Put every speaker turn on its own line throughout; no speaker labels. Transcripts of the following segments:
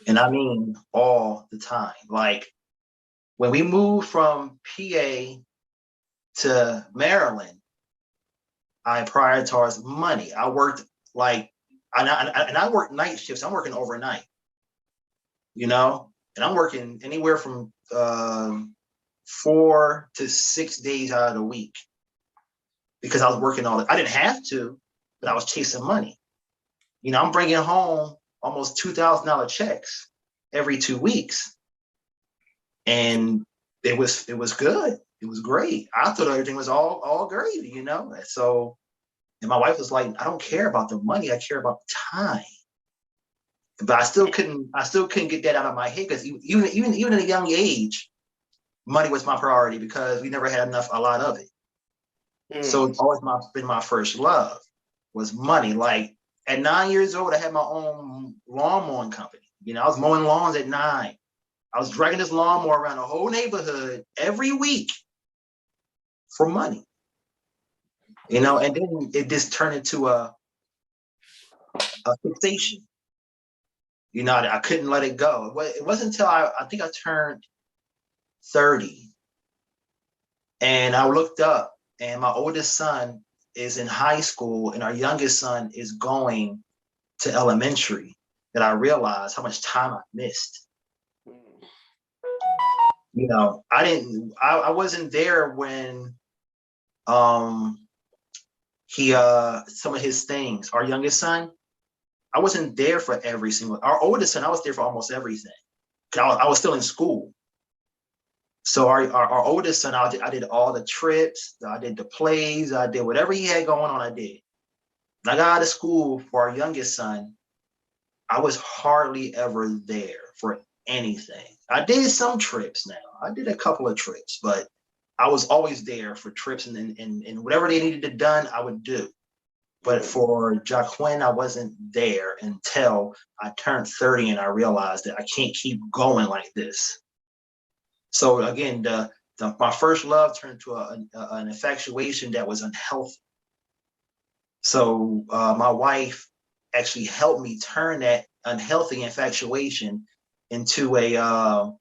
And I mean all the time. Like when we moved from PA to Maryland, I prioritized money. I worked like, and I worked night shifts. I'm working overnight, and I'm working anywhere from 4 to 6 days out of the week because I was working I didn't have to, but I was chasing money. I'm bringing home almost $2,000 checks every 2 weeks, and it was good. It was great. I thought everything was all gravy. So, and my wife was like, I don't care about the money. I care about the time. But I still couldn't get that out of my head because even at a young age, money was my priority because we never had a lot of it. So it's always been my first love was money. Like at 9 years old, I had my own lawn mowing company. I was mowing lawns at 9. I was dragging this lawnmower around the whole neighborhood every week for money. And then it just turned into a fixation. I couldn't let it go. It wasn't until I think I turned 30 and I looked up and my oldest son is in high school and our youngest son is going to elementary that I realized how much time I missed. I wasn't there when he some of his things, our youngest son, I wasn't there for our oldest son, I was there for almost everything. I was still in school. So our oldest son, I did all the trips, I did the plays, I did whatever he had going on, I did. When I got out of school for our youngest son, I was hardly ever there for anything. I did some trips now. I did a couple of trips, but I was always there for trips and whatever they needed to done, I would do. But for Jaquin, I wasn't there until I turned 30 and I realized that I can't keep going like this. So again, my first love turned to an infatuation that was unhealthy. So my wife actually helped me turn that unhealthy infatuation into a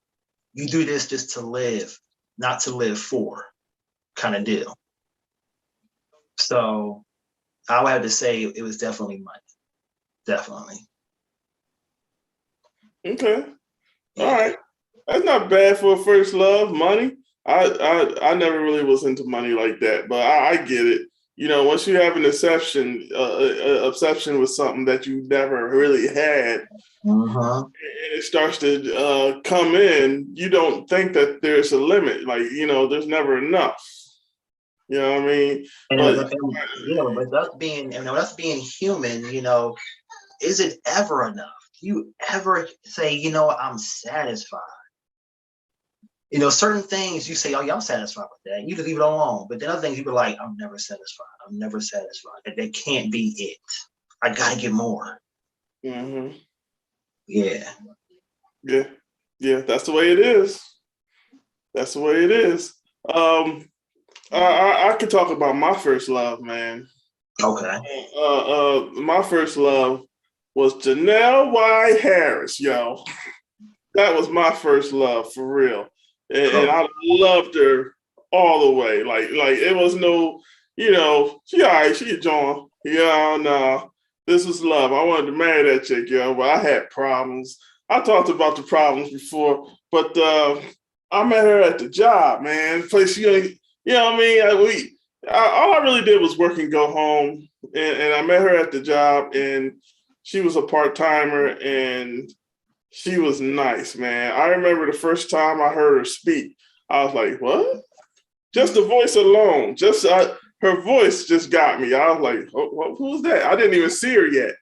you do this just to live, not to live for kind of deal. So I would have to say it was definitely money. Definitely.
Okay. All right. That's not bad for a first love, money. I never really was into money like that, but I get it. Once you have an obsession with something that you never really had,
Uh-huh.
and it starts to come in, you don't think that there's a limit. Like, there's never enough. You know what I mean? But
But us being human, is it ever enough? Do you ever say, I'm satisfied? Certain things you say, oh yeah, I'm satisfied with that. You just leave it alone. But then other things you be like, I'm never satisfied. I'm never satisfied. That can't be it. I gotta get more.
mm-hmm.
Yeah.
Yeah, that's the way it is. That's the way it is. I could talk about my first love, man.
Okay.
My first love was Janelle Y. Harris, yo. That was my first love for real, and
Cool.
I loved her all the way. Like it was no, she all right, she a John. Yeah, no, this was love. I wanted to marry that chick, yo, but I had problems. I talked about the problems before, but I met her at the job, man. Place what I mean. All I really did was work and go home, and I met her at the job, and she was a part timer, and she was nice, man. I remember the first time I heard her speak, I was like, "What?" Just the voice alone, her voice just got me. I was like, "Who's that?" I didn't even see her yet.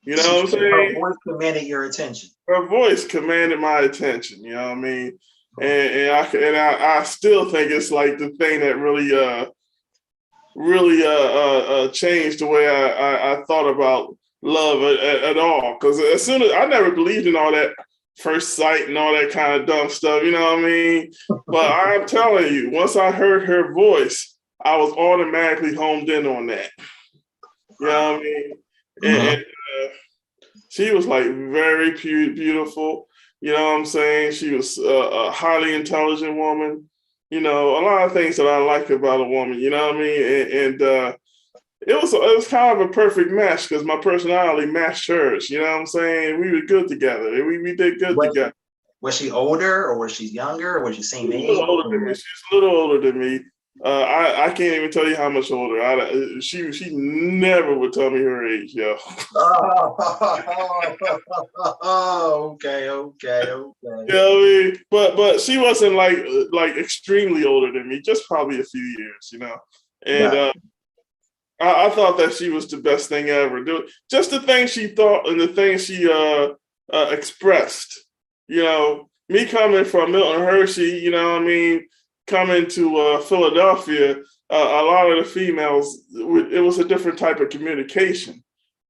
You know what I'm
Her
saying?
voice commanded your attention.
Her voice commanded my attention. You know what I mean? And I still think it's like the thing that really changed the way I thought about love at all. Because as soon as I never believed in all that first sight and all that kind of dumb stuff, you know what I mean? But I'm telling you, once I heard her voice, I was automatically homed in on that. You know what I mean? And,
Mm-hmm.
and She was like very beautiful. You know what I'm saying? She was a highly intelligent woman. You know, a lot of things that I like about a woman. You know what I mean? And it was kind of a perfect match because my personality matched hers. You know what I'm saying? We were good together. We did good
Was,
together.
was she older or was she younger or was she same
She's a
age?
little older than me. She's a little older than me. I can't even tell you how much older. She never would tell me her age, yo.
Oh, okay, okay, okay.
You know what I mean? But she wasn't like extremely older than me, just probably a few years, you know. And
Got
I thought that she was the best thing ever. Just the things she thought and the things she expressed. You know, me coming from Milton Hershey, you know what I mean, coming to Philadelphia, a lot of the females, it was a different type of communication.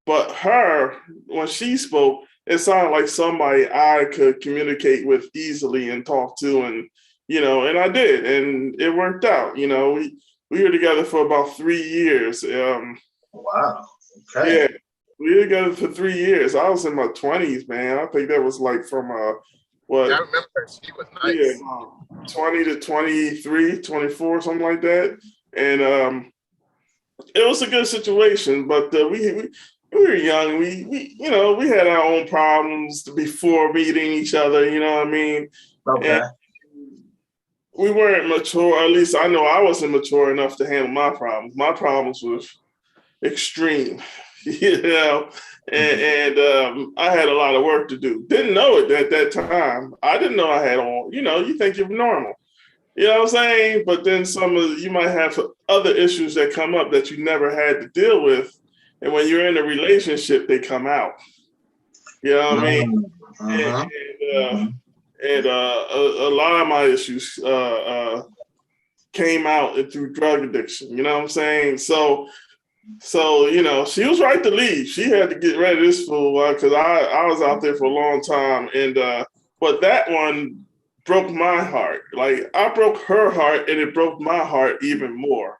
But her, when she spoke, it sounded like somebody I could communicate with easily and talk to, and and I did, and it worked out. You know, we were together for about 3 years.
Wow.
Yeah,
Okay.
we were together for 3 years. I was in my 20s, man. I think that was like from
Yeah, I
what?
remember her. She was
Yeah,
nice.
20 to 23, 24, something like that. And it was a good situation, but we were young. We had our own problems before meeting each other. You know what I mean? And
Okay.
we weren't mature. At least I know I wasn't mature enough to handle my problems. My problems was extreme, you know, and I had a lot of work to do. Didn't know it at that time. I didn't know I had all. You think you're normal. You know what I'm saying? But then you might have other issues that come up that you never had to deal with. And when you're in a relationship, they come out. You know what I mean? And,
Mm-hmm.
a lot of my issues came out through drug addiction. You know what I'm saying? So she was right to leave. She had to get rid of this fool because I was out there for a long time. And but that one broke my heart. Like I broke her heart, and it broke my heart even more.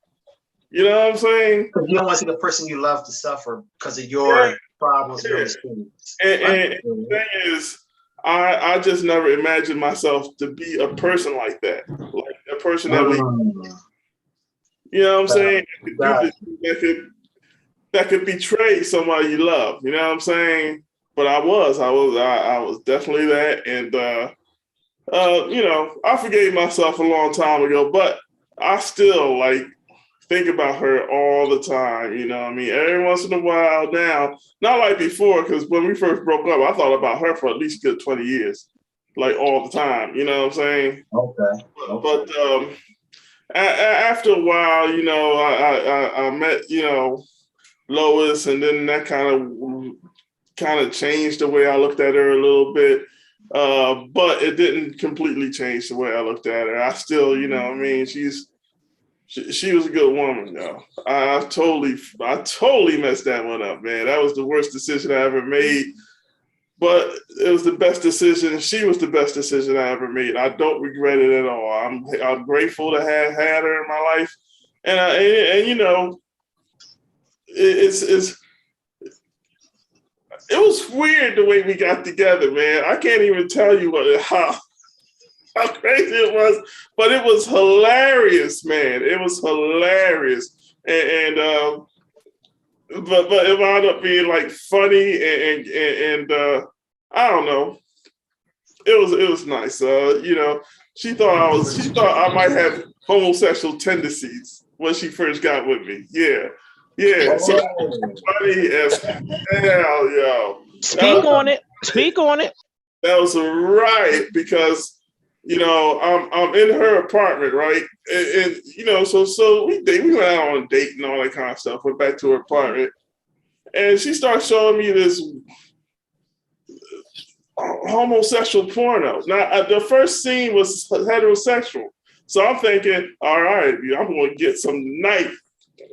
You know what I'm saying?
Because you don't want to see the person you love to suffer because of
Yeah,
your problems, your
yeah.
mistakes.
And the thing is, I just never imagined myself to be a person like that, like a person that would,
Mm.
you know what I'm saying,
Got
that could betray somebody you love. You know what I'm saying? But I was definitely that, and I forgave myself a long time ago, but I still like think about her all the time. You know what I mean? Every once in a while now, not like before, because when we first broke up, I thought about her for at least a good 20 years, like all the time. You know what I'm saying?
Okay.
But after a while, I met, Lois, and then that kind of changed the way I looked at her a little bit. But it didn't completely change the way I looked at her. I still, I mean, she was a good woman, though. I totally messed that one up, man. That was the worst decision I ever made, but it was the best decision. She was the best decision I ever made. I don't regret it at all. I'm grateful to have had her in my life, and it's it was weird the way we got together, man. I can't even tell you how crazy it was, but it was hilarious, man. It was hilarious, and but it wound up being like funny and I don't know. It was nice. She thought I might have homosexual tendencies when she first got with me. Yeah, yeah. So
Oh.
funny as hell, yo.
Speak on it. Speak on it.
That was right because I'm in her apartment, right, and so we went out on a date and all that kind of stuff. Went back to her apartment, and she started showing me this homosexual porno. Now the first scene was heterosexual, so I'm thinking, all right, I'm going to get some knife,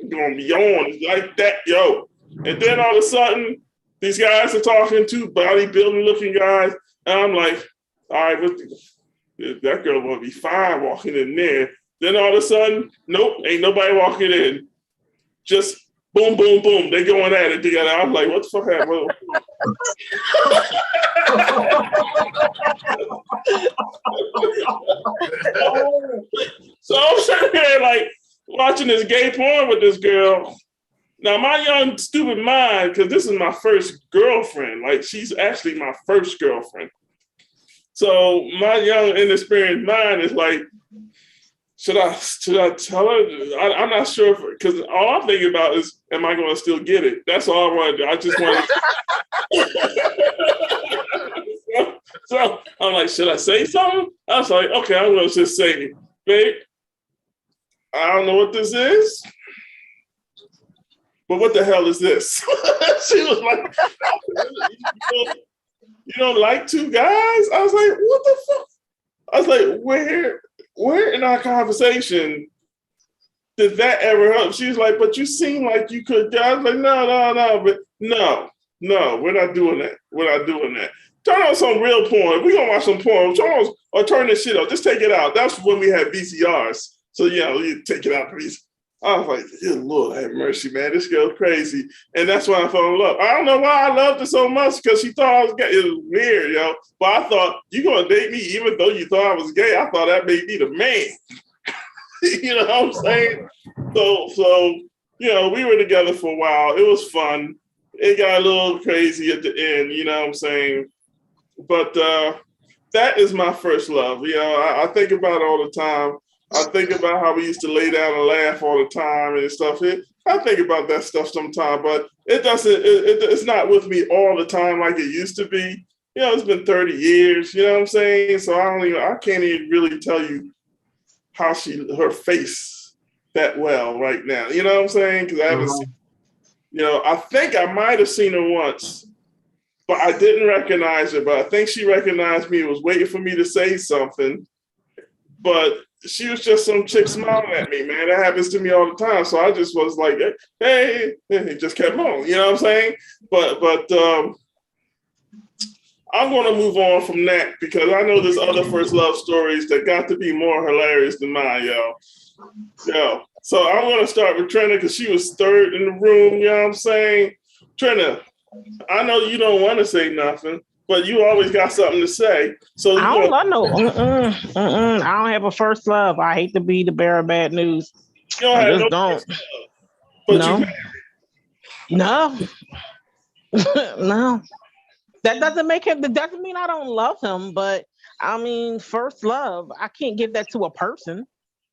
going to be on like that, yo. And then all of a sudden, these guys are talking to bodybuilding looking guys, and I'm like, all right, that girl gonna be fine walking in there. Then all of a sudden, nope, ain't nobody walking in. Just boom, boom, boom. They going at it together. I'm like, what the fuck happened? So I'm sitting here like watching this gay porn with this girl. Now my young stupid mind, because this is my first girlfriend. Like she's actually my first girlfriend. So my young inexperienced mind is like, should I tell her? I'm not sure because all I'm thinking about is, am I going to still get it? That's all I want to do. I just want to. So I'm like, should I say something? I was like, okay, I'm going to just say, babe, I don't know what this is, but what the hell is this? She was like, you don't like two guys? I was like, what the fuck? I was like, where in our conversation did that ever help? She was like, but you seem like you could. I was like, no, but no, we're not doing that. We're not doing that. Turn on some real porn. We're gonna watch some porn. Turn this shit off. Just take it out. That's when we had VCRs. So you take it out, please. I was like, good Lord, have mercy, man. This girl's crazy. And that's why I fell in love. I don't know why I loved her so much because she thought I was gay. It was weird, yo. But I thought, you gonna date me even though you thought I was gay? I thought that made me the man. You know what I'm saying? So we were together for a while. It was fun. It got a little crazy at the end, you know what I'm saying? But that is my first love. I think about it all the time. I think about how we used to lay down and laugh all the time and stuff. I think about that stuff sometimes, but it's not with me all the time like it used to be. It's been 30 years, you know what I'm saying? So I can't even really tell you how her face that well right now. You know what I'm saying? Because I haven't seen, I think I might have seen her once, but I didn't recognize her. But I think she recognized me, was waiting for me to say something. But she was just some chick smiling at me, man. That happens to me all the time. So I just was like, hey, just kept on. You know what I'm saying? But I'm going to move on from that because I know there's other first love stories that got to be more hilarious than mine, yo. So I'm going to start with Trina because she was third in the room. You know what I'm saying? Trina, I know you don't want to say nothing, but you always got something to say. So
I don't have a first love. I hate to be the bearer of bad news.
You don't have no first love, but
no.
you
No. No. That doesn't mean I don't love him, but I mean, first love, I can't give that to a person.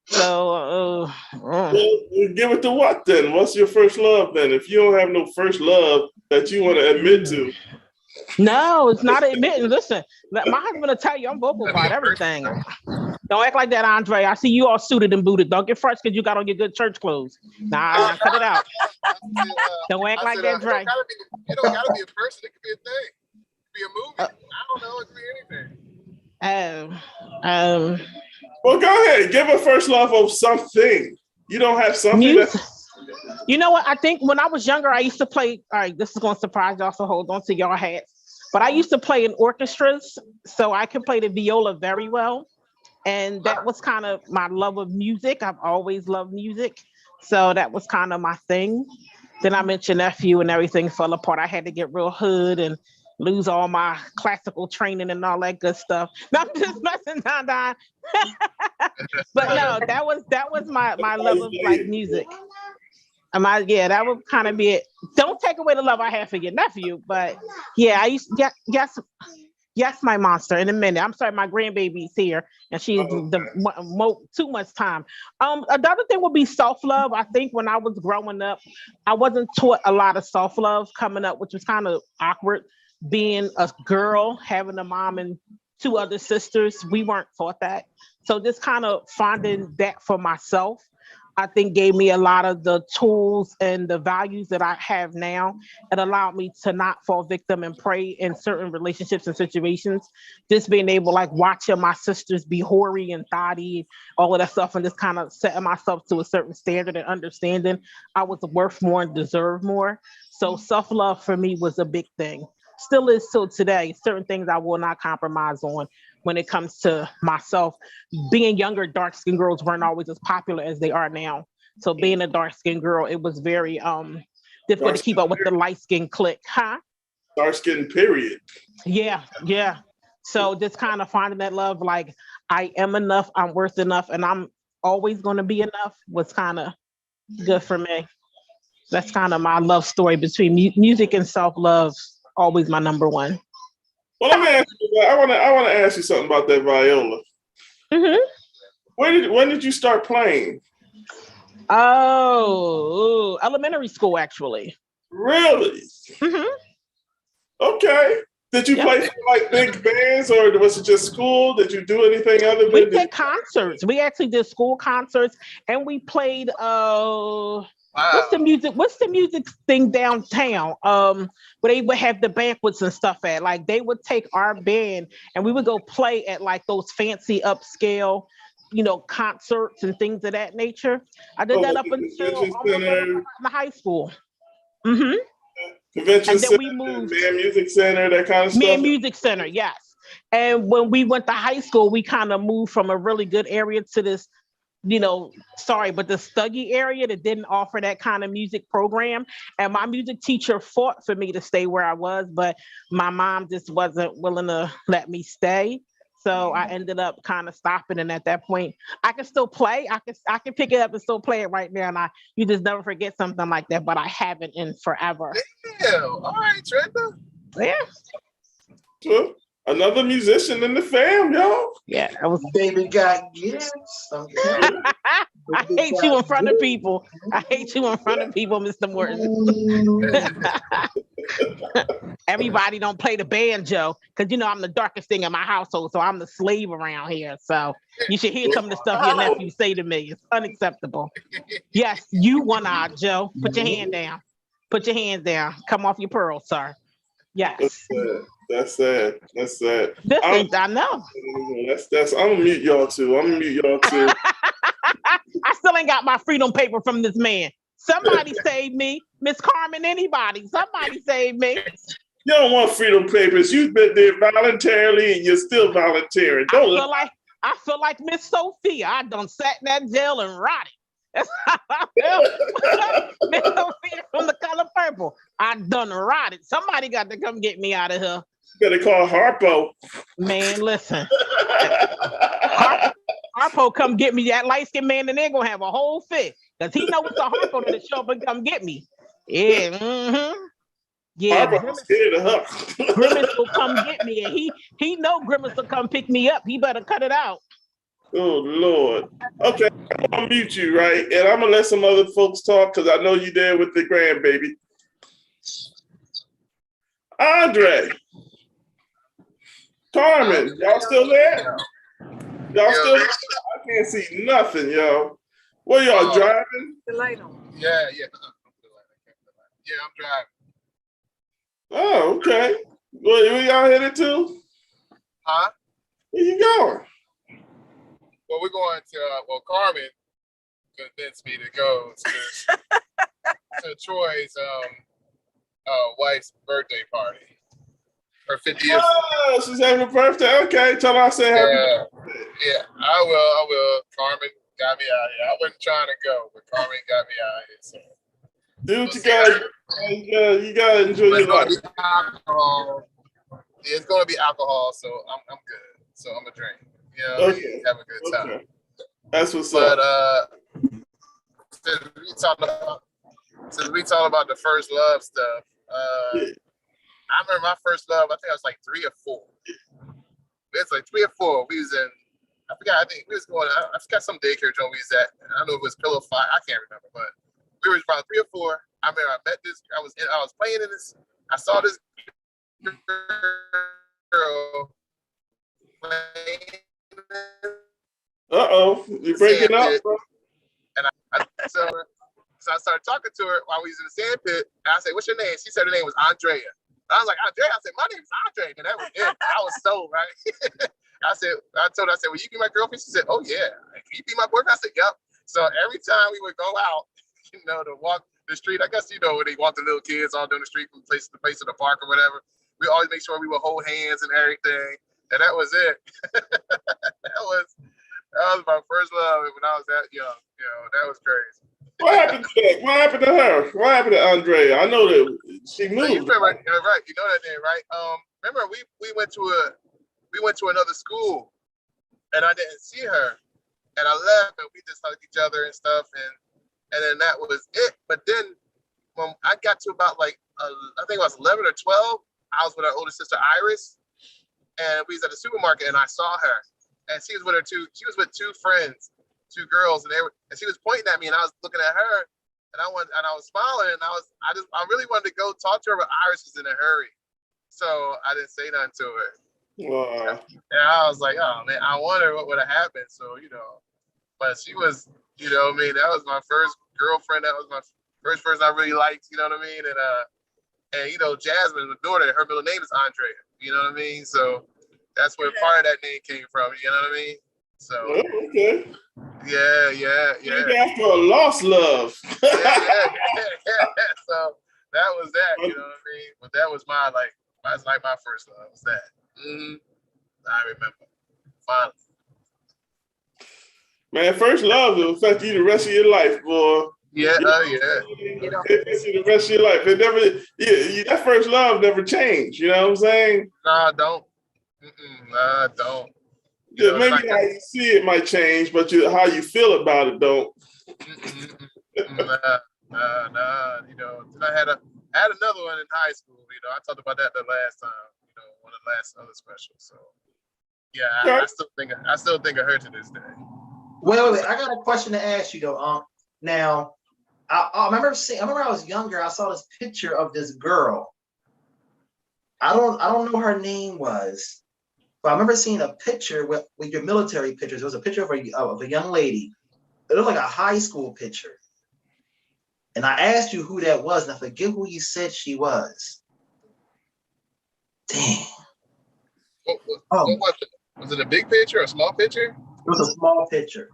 So
Well, give it to what then? What's your first love then? If you don't have no first love that you want to admit to.
No, it's not admitting. Listen, my husband will tell you I'm vocal about everything. Don't act like that, Andre. I see you all suited and booted. Don't get fresh because you got on your good church clothes. Nah, cut it out. Don't act like that, Dre.
It don't gotta be a person. It could be a thing. It could be a movie. I don't know. It could be anything.
Well, go ahead. Give a first love of something. You don't have something.
You know what? I think when I was younger, I used to play. All right, this is going to surprise y'all, so hold on to y'all hats. But I used to play in orchestras, so I could play the viola very well. And that was kind of my love of music. I've always loved music. So that was kind of my thing. Then I mentioned nephew and everything fell apart. I had to get real hood and lose all my classical training and all that good stuff. No, I'm just messing down. But no, that was my love of like music. That would kind of be it. Don't take away the love I have for your nephew, but yeah, I used yes, my monster. In a minute, I'm sorry, my grandbaby's here, and she's too much time. Another thing would be self-love. I think when I was growing up, I wasn't taught a lot of self-love coming up, which was kind of awkward. Being a girl, having a mom and two other sisters, we weren't taught that. So just kind of finding that for myself, I think gave me a lot of the tools and the values that I have now. It allowed me to not fall victim and prey in certain relationships and situations. Just being able, like watching my sisters be hoary and thotty, all of that stuff, and just kind of setting myself to a certain standard and understanding I was worth more and deserve more. So self-love for me was a big thing. Still is till today. Certain things I will not compromise on when it comes to myself. Being younger, dark-skinned girls weren't always as popular as they are now. So being a dark-skinned girl, it was very difficult to keep up with the light-skinned clique. Huh?
dark skin, period.
Yeah, yeah. So just kind of finding that love, like I am enough, I'm worth enough, and I'm always going to be enough was kind of good for me. That's kind of my love story between music and self-love. Always my number one.
Well, let me ask you. I want to ask you something about that viola.
Hmm.
When did you start playing?
Oh, elementary school actually.
Really?
Hmm.
Okay. Did you
Yep.
play for like big bands, or was it just school? Did you do anything other
We
than?
did concerts. We actually did school concerts, and we played. What's the music? What's the music thing downtown? Where they would have the banquets and stuff at. Like they would take our band, and we would go play at like those fancy upscale, concerts and things of that nature. I did that
Like
up
the
until
convention
almost
center,
in high school. Hmm.
convention
And then
center,
we moved.
man, music center, that kind of
Man
stuff.
Music Center, yes. And when we went to high school, we kind of moved from a really good area to this, sorry, but the Stuggy area that didn't offer that kind of music program. And my music teacher fought for me to stay where I was, but my mom just wasn't willing to let me stay. So I ended up kind of stopping. And at that point, I can still play. I can pick it up and still play it right now. And you just never forget something like that, but I haven't in forever.
Yeah, all right, Trenda.
Yeah.
Sure. Another musician in the fam, y'all.
Yeah. It was.
Baby got gifts. Okay.
I hate you in front of people. I hate you in front of people, Mr. Morton. Everybody don't play the banjo because I'm the darkest thing in my household, so I'm the slave around here. So you should hear some of the stuff your nephew say to me. It's unacceptable. Yes, you one-eyed Joe. Put your hand down. Put your hand down. Come off your pearl, sir. Yes.
That's sad.
Listen, I know.
That's. I'm gonna mute y'all too.
I still ain't got my freedom paper from this man. Somebody save me. Miss Carmen, anybody. Somebody save me.
You don't want freedom papers. You've been there voluntarily and you're still volunteering.
I feel like Miss Sophia. I done sat in that jail and rotted. That's how I feel. Miss Sophia from The Color Purple. I done rotted. Somebody got to come get me out of here.
You better call Harpo.
Man, listen. Harpo come get me, that light-skinned man, and they're gonna have a whole fit. Because he knows it's a Harpo to show up and come get me. Yeah, yeah.
Harpo's scared of her.
Grimace will come get me, and he know Grimace will come pick me up. He better cut it out.
Oh Lord. Okay, I'm gonna mute you, right? And I'm gonna let some other folks talk because I know you there with the grandbaby. Andre. Carmen, y'all still there? Y'all still there? I can't see nothing, yo. Where y'all driving?
The light on. Yeah. Yeah, I'm driving.
Oh, okay. Where y'all headed to?
Huh?
Where you going?
Well, we're going to, Carmen convinced me to go to Troy's wife's birthday party. Her 50th.
Oh, she's having a birthday. Okay, tell her I said happy birthday.
Yeah, I will. Carmen got me out here. I wasn't trying to go, but Carmen got me out here. So.
Do what you got. You gotta enjoy your life.
It's gonna be alcohol, so I'm good. So I'm gonna drink.
Okay.
Have a good time.
Okay. That's what's
up.
up.
Since we talk about the first love stuff, I remember my first love. I think I was like 3 or 4. It's like 3 or 4. We was in. I forgot. I think we was going. I forgot some daycare joint we was at. I don't know if it was Pillow Fight. I can't remember, but we were probably 3 or 4. I remember I met this. I was playing in this. I saw this girl playing.
You're breaking up, bro.
And so I started talking to her while we was in the sand pit. And I said, "What's your name?" She said her name was Andrea. And I was like, "Andrea." I said, "My name is Andre." And that was it. I was so right. I told her, "Will you be my girlfriend?" She said, "Oh yeah." "Can you be my boyfriend?" I said, "Yep." So every time we would go out, to walk the street, I guess when they walk the little kids all down the street from place to place to the park or whatever, we always make sure we would hold hands and everything. And that was it. that was my first love when I was that young. That was crazy.
What happened to that? What happened to her? What happened to Andrea? I know that she
Hey, you
moved.
remember, right? You know that name, right? Remember we went to another school, and I didn't see her, and I left, and we just hugged each other and stuff, and then that was it. But then when I got to about like I think I was 11 or 12, I was with our older sister Iris, and we was at the supermarket, and I saw her, and she was with two friends, two girls, and she was pointing at me, and I was looking at her, and I was smiling, and I really wanted to go talk to her, but Iris was in a hurry, so I didn't say nothing to her. And I was like, oh man, I wonder what would have happened. So but she was, what I mean, that was my first girlfriend. That was my first person I really liked. You know what I mean? And Jasmine, the daughter, her middle name is Andrea. You know what I mean? So that's where part of that name came from. You know what I mean? So
Okay.
yeah.
Named after a lost love.
yeah. So that was that. You know what I mean? But that was that's like my first love. Was that? Mm-hmm. I remember. Finally.
Man, first love will affect you the rest of your life, boy.
Yeah,
It affects you the rest of your life. It never, that first love never changed. You know what I'm saying?
Nah, don't. Nah, don't.
Maybe how you see it might change, but how you feel about it don't.
Nah. Then I had another one in high school. I talked about that the last time. One of the last other specials. So yeah, I still think of her to this day.
Wait. I got a question to ask you though. Now, I remember I was younger. I saw this picture of this girl. I don't know what her name was, but I remember seeing a picture with your military pictures. It was a picture of a young lady. It looked like a high school picture. And I asked you who that was, and I forget who you said she was. Damn.
What was it? Was it a big picture or a small picture?
It was a small picture.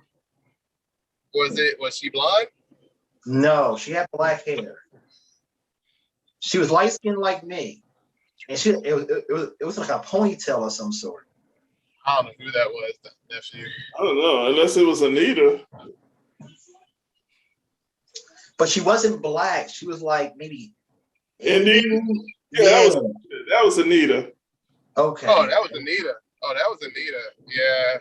Was she blonde?
No, she had black hair. She was light skinned like me, and it was like a ponytail of some sort.
I don't know who that was, nephew.
I don't know, unless it was Anita.
But she wasn't black. She was like maybe
Indian.
Yeah.
That was Anita.
Okay.
Oh, that was Anita. Yeah.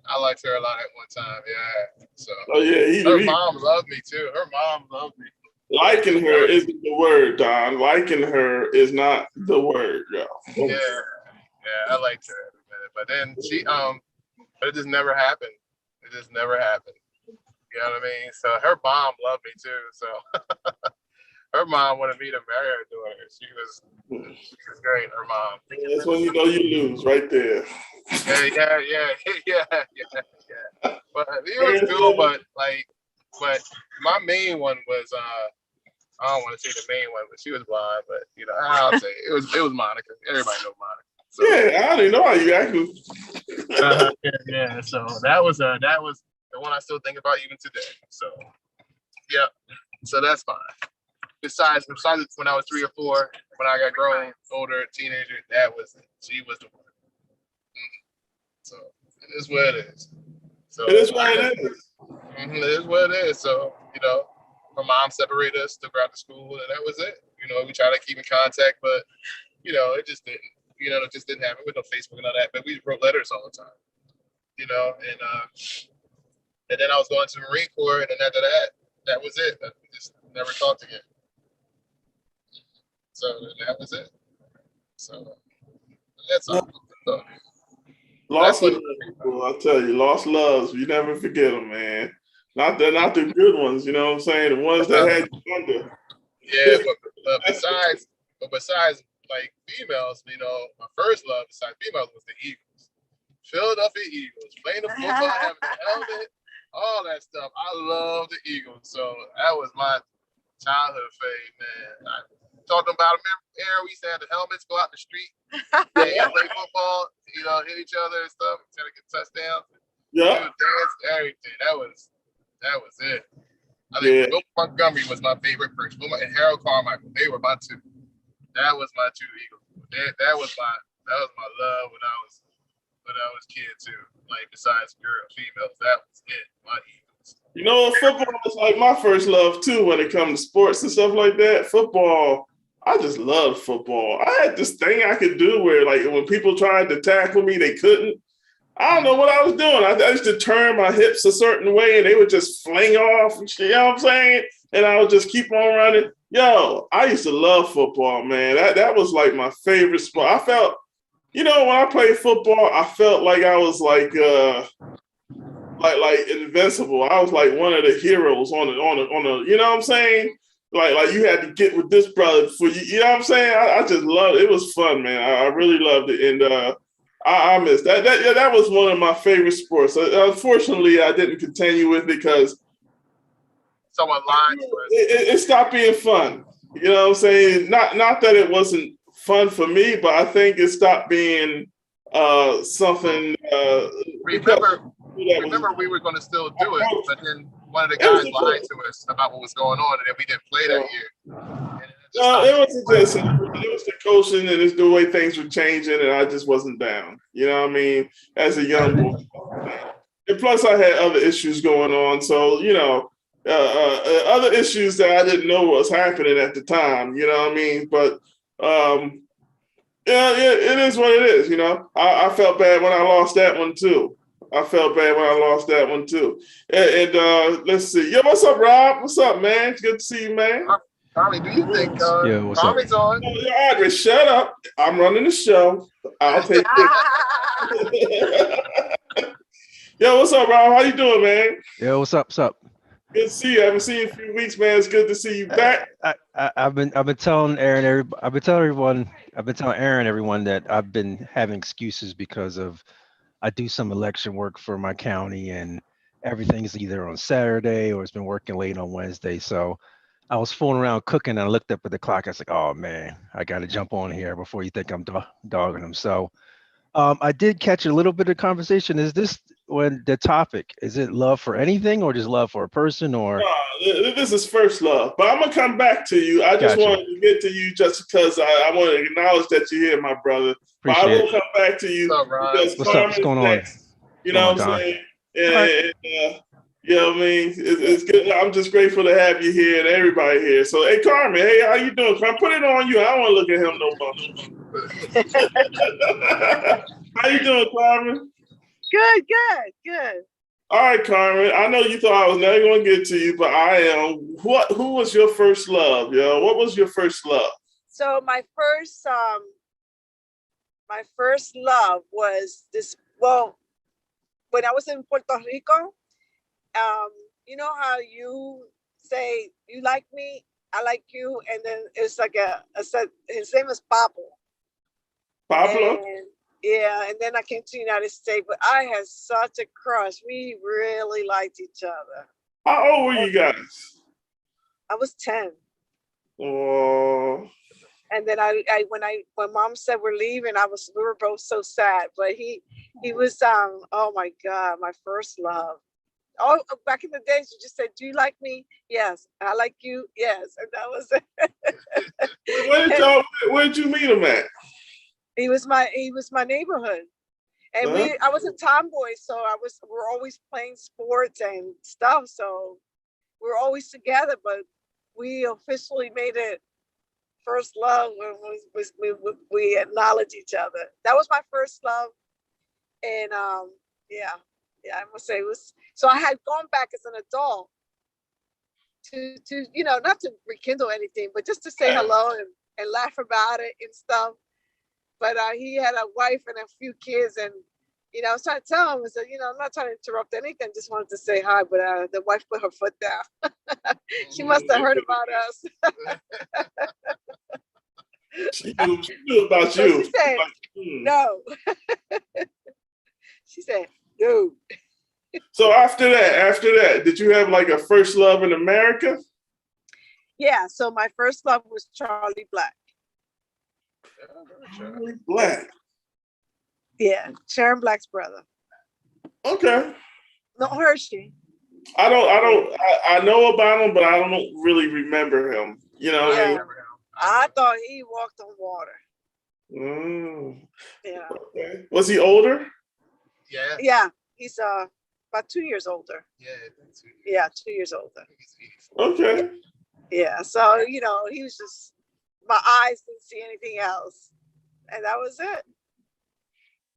I liked her a lot at one time. Yeah. So.
Oh yeah,
her mom loved me too.
Liking her isn't the word, Don. Liking her is not the word, yo.
Yeah, I liked her, but then but it just never happened. You know what I mean? So her mom loved me too. So her mom wanted me to marry her daughter. She was great. Her mom.
That's when you know you lose, right there.
Yeah. But it was cool. But my main one was I don't want to say the main one, but she was blind. But I'll say it was Monica. Everybody knows Monica. So,
yeah, I didn't know how you acted.
Yeah. So that was the one I still think about even today. So yeah. So that's fine. Besides when I was 3 or 4, when I got grown, older, teenager, she was the one. So it is what it is. So
It is what it is.
It is what it is. So her mom separated us, took her out to school, and that was it. We tried to keep in contact, but it just didn't. It just didn't happen with no Facebook and all that. But we wrote letters all the time. And then I was going to the Marine Corps, and then after that was it. We just never talked again. So that was it. So that's all.
Lost loves, I'll tell you, lost loves. You never forget them, man. Not the good ones, you know what I'm saying? The ones that had you under.
Yeah, but besides like females, my first love besides females was the Eagles. Philadelphia Eagles, playing the football, having the helmet, all that stuff. I love the Eagles. So that was my childhood fave, man. I talked about it. Remember, we used to have the helmets, go out the street, play football, hit each other and stuff, try to get touchdowns.
Yeah.
Dance, everything. That was it. I think Bill Montgomery was my favorite person. And Harold Carmichael, they were my two. That was my two Eagles. That was my love when I was kid too. Like besides females, that was it. My Eagles.
You know, football is like my first love too when it comes to sports and stuff like that. Football, I just love football. I had this thing I could do where, like, when people tried to tackle me, they couldn't. I don't know what I was doing. I used to turn my hips a certain way and they would just fling off and shit, you know what I'm saying? And I would just keep on running. Yo, I used to love football, man. That was like my favorite sport. I felt, you know, when I played football, I felt like I was like invincible. I was like one of the heroes on a you know what I'm saying? Like you had to get with this brother for you know what I'm saying? I just loved it. It was fun, man. I really loved it. And I missed that. That was one of my favorite sports. Unfortunately, I didn't continue with it because
Someone lied to us.
it stopped being fun. You know what I'm saying? Not that it wasn't fun for me, but I think it stopped being something.
Remember, we were going to still do it, but then one of the guys lied to us about what was going on, and then we didn't play that year.
No, it wasn't just it was the coaching and it's the way things were changing, and I just wasn't down. You know what I mean? As a young boy, and plus I had other issues going on, so you know, other issues that I didn't know was happening at the time. You know what I mean? But yeah, it is what it is. You know, I felt bad when I lost that one too. And let's see. Yo, what's up, Rob? What's up, man? It's good to see you, man.
Tommy, do you think
what's up?
Tommy's on?
Audrey, shut up. I'm running the show. I'll take it. Yo, what's up, Rob? How you doing, man?
Yo, what's up?
Good to see you. I haven't seen you in a few weeks, man. It's good to see you back.
I've been telling Aaron everyone that I've been having excuses because of I do some election work for my county and everything's either on Saturday or it's been working late on Wednesday. So I was fooling around cooking and I looked up at the clock. I was like, oh man, I got to jump on here before you think I'm dogging them. So I did catch a little bit of conversation. Is this when the topic, is it love for anything or just love for a person or?
This is first love, but I'm going to come back to you. I just wanted to get to you just because I want to acknowledge that you're here, my brother. But I will come back to you.
What's up? What's going on?
You know what I'm saying? And you know what I mean? It's good. I'm just grateful to have you here and everybody here. So, hey, Carmen, hey, how you doing? Carmen, put it on you. I don't want to look at him no more. How you doing, Carmen?
Good.
All right, Carmen. I know you thought I was never going to get to you, but I am. Who was your first love, yo? What was your first love?
So my first love was this. Well, when I was in Puerto Rico, you know how you say you like me, I like you, and then it's like his name is Pablo.
Pablo?
And then I came to the United States, but I had such a crush. We really liked each other.
How old were you guys?
I was 10.
Oh.
And then when Mom said we're leaving, we were both so sad. But he was oh my God, my first love. Oh, back in the days, you just said, "Do you like me?" Yes. I like you. Yes, and that was it.
Where did you meet him at?
He was my neighborhood, and I was a tomboy, so we're always playing sports and stuff. So we were always together, but we officially made it first love when we acknowledge each other. That was my first love, and I must say it was. So I had gone back as an adult to not to rekindle anything, but just to say hello and laugh about it and stuff. But he had a wife and a few kids, and I was trying to tell him, I said, I'm not trying to interrupt anything, just wanted to say hi. But the wife put her foot down. She must have heard about us.
She knew about
so
you.
She said, no. She said, no.
So after that, did you have like a first love in America?
Yeah. So my first love was Charlie Black.
Charlie Black.
Yeah, Sharon Black's brother.
Okay.
No, Hershey.
I know about him, but I don't really remember him.
Yeah. I thought he walked on water.
Mm.
Yeah.
Okay. Was he older?
Yeah.
Yeah. He's about 2 years older.
Yeah, that's who-
Yeah, 2 years older.
I think he's 84.
Okay.
Yeah, so you know, he was just, my eyes didn't see anything else, and that was it.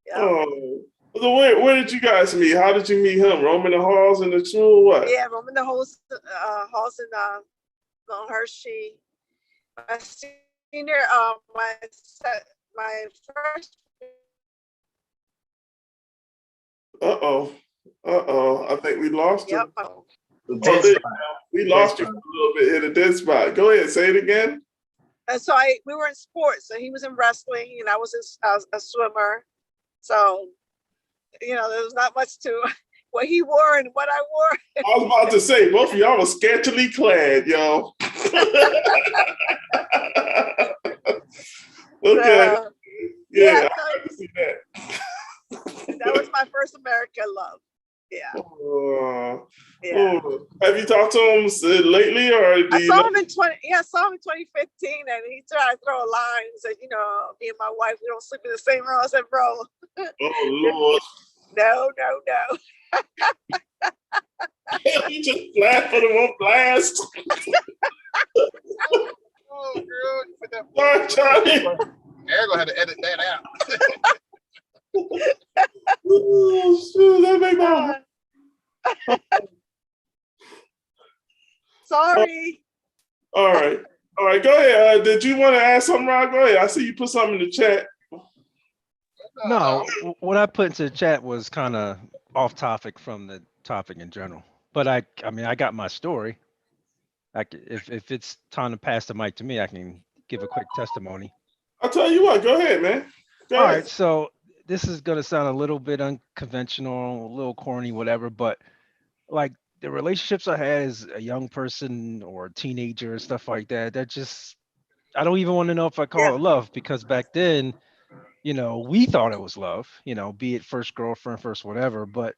Yeah,
Oh. So where did you guys meet? How did you meet him? Roaming the halls in the school or what?
yeah. Roman the halls in on Hershey. My senior, my first.
Uh-oh. Uh-oh. I think we lost
Yep.
him.
The
Oh,
dead
there-
spot.
we lost you for a little bit in the dead spot. Go ahead, say it again.
And so we were in sports. So he was in wrestling, and I was a swimmer. So, you know, there was not much to what he wore and what I wore.
I was about to say, both of y'all were scantily clad, yo. Okay.
So,
Yeah,
yeah,
I can see that.
that was my first American love. Yeah,
Oh,
yeah.
oh. Have you talked to him lately, or do
I
you
saw
know?
him in 2015, and he tried to throw a line and said, you know, me and my wife, we don't sleep in the same room. I said, bro,
Oh Lord,
no.
you just flat put him on blast.
Oh, girl, you put that.
Sorry, Charlie.
Eric gonna have to edit that out.
Oh, shoot, that make my
Sorry.
All right. All right, go ahead. Did you want to ask something, Rod? Go ahead. I see you put something in the chat.
No, what I put into the chat was kind of off topic from the topic in general. But I mean, I got my story. If it's time to pass the mic to me, I can give a quick testimony.
I'll tell you what. Go ahead, man. Go
All
ahead.
right, so this is gonna sound a little bit unconventional, a little corny, whatever, but like the relationships I had as a young person or a teenager and stuff like that, that just I don't even want to know if I call
Yeah.
it love because back then, you know, we thought it was love, you know, be it first girlfriend, first whatever. But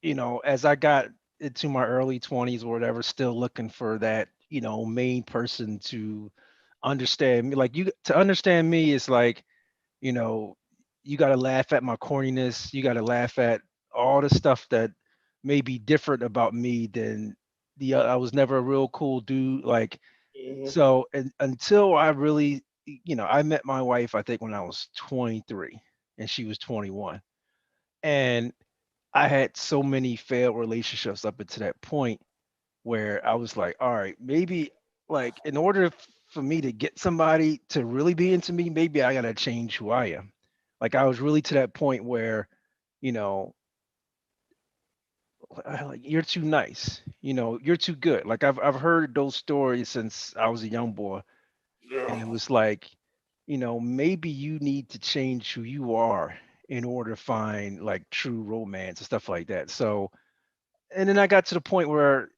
you know, as I got into my early 20s or whatever, still looking for that, you know, main person to understand me. Like you to understand me is like, you know, you got to laugh at my corniness. You got to laugh at all the stuff that may be different about me than I was never a real cool dude. Like,
Mhm.
so and until I really, you know, I met my wife, I think when I was 23 and she was 21. And I had so many failed relationships up until that point where I was like, all right, maybe like in order for me to get somebody to really be into me, maybe I gotta change who I am. Like I was really to that point where, you know, like you're too nice, you know, you're too good. Like I've heard those stories since I was a young boy, and it
Yeah.
was like, you know, maybe you need to change who you are in order to find like true romance and stuff like that. So, and then I got to the point where,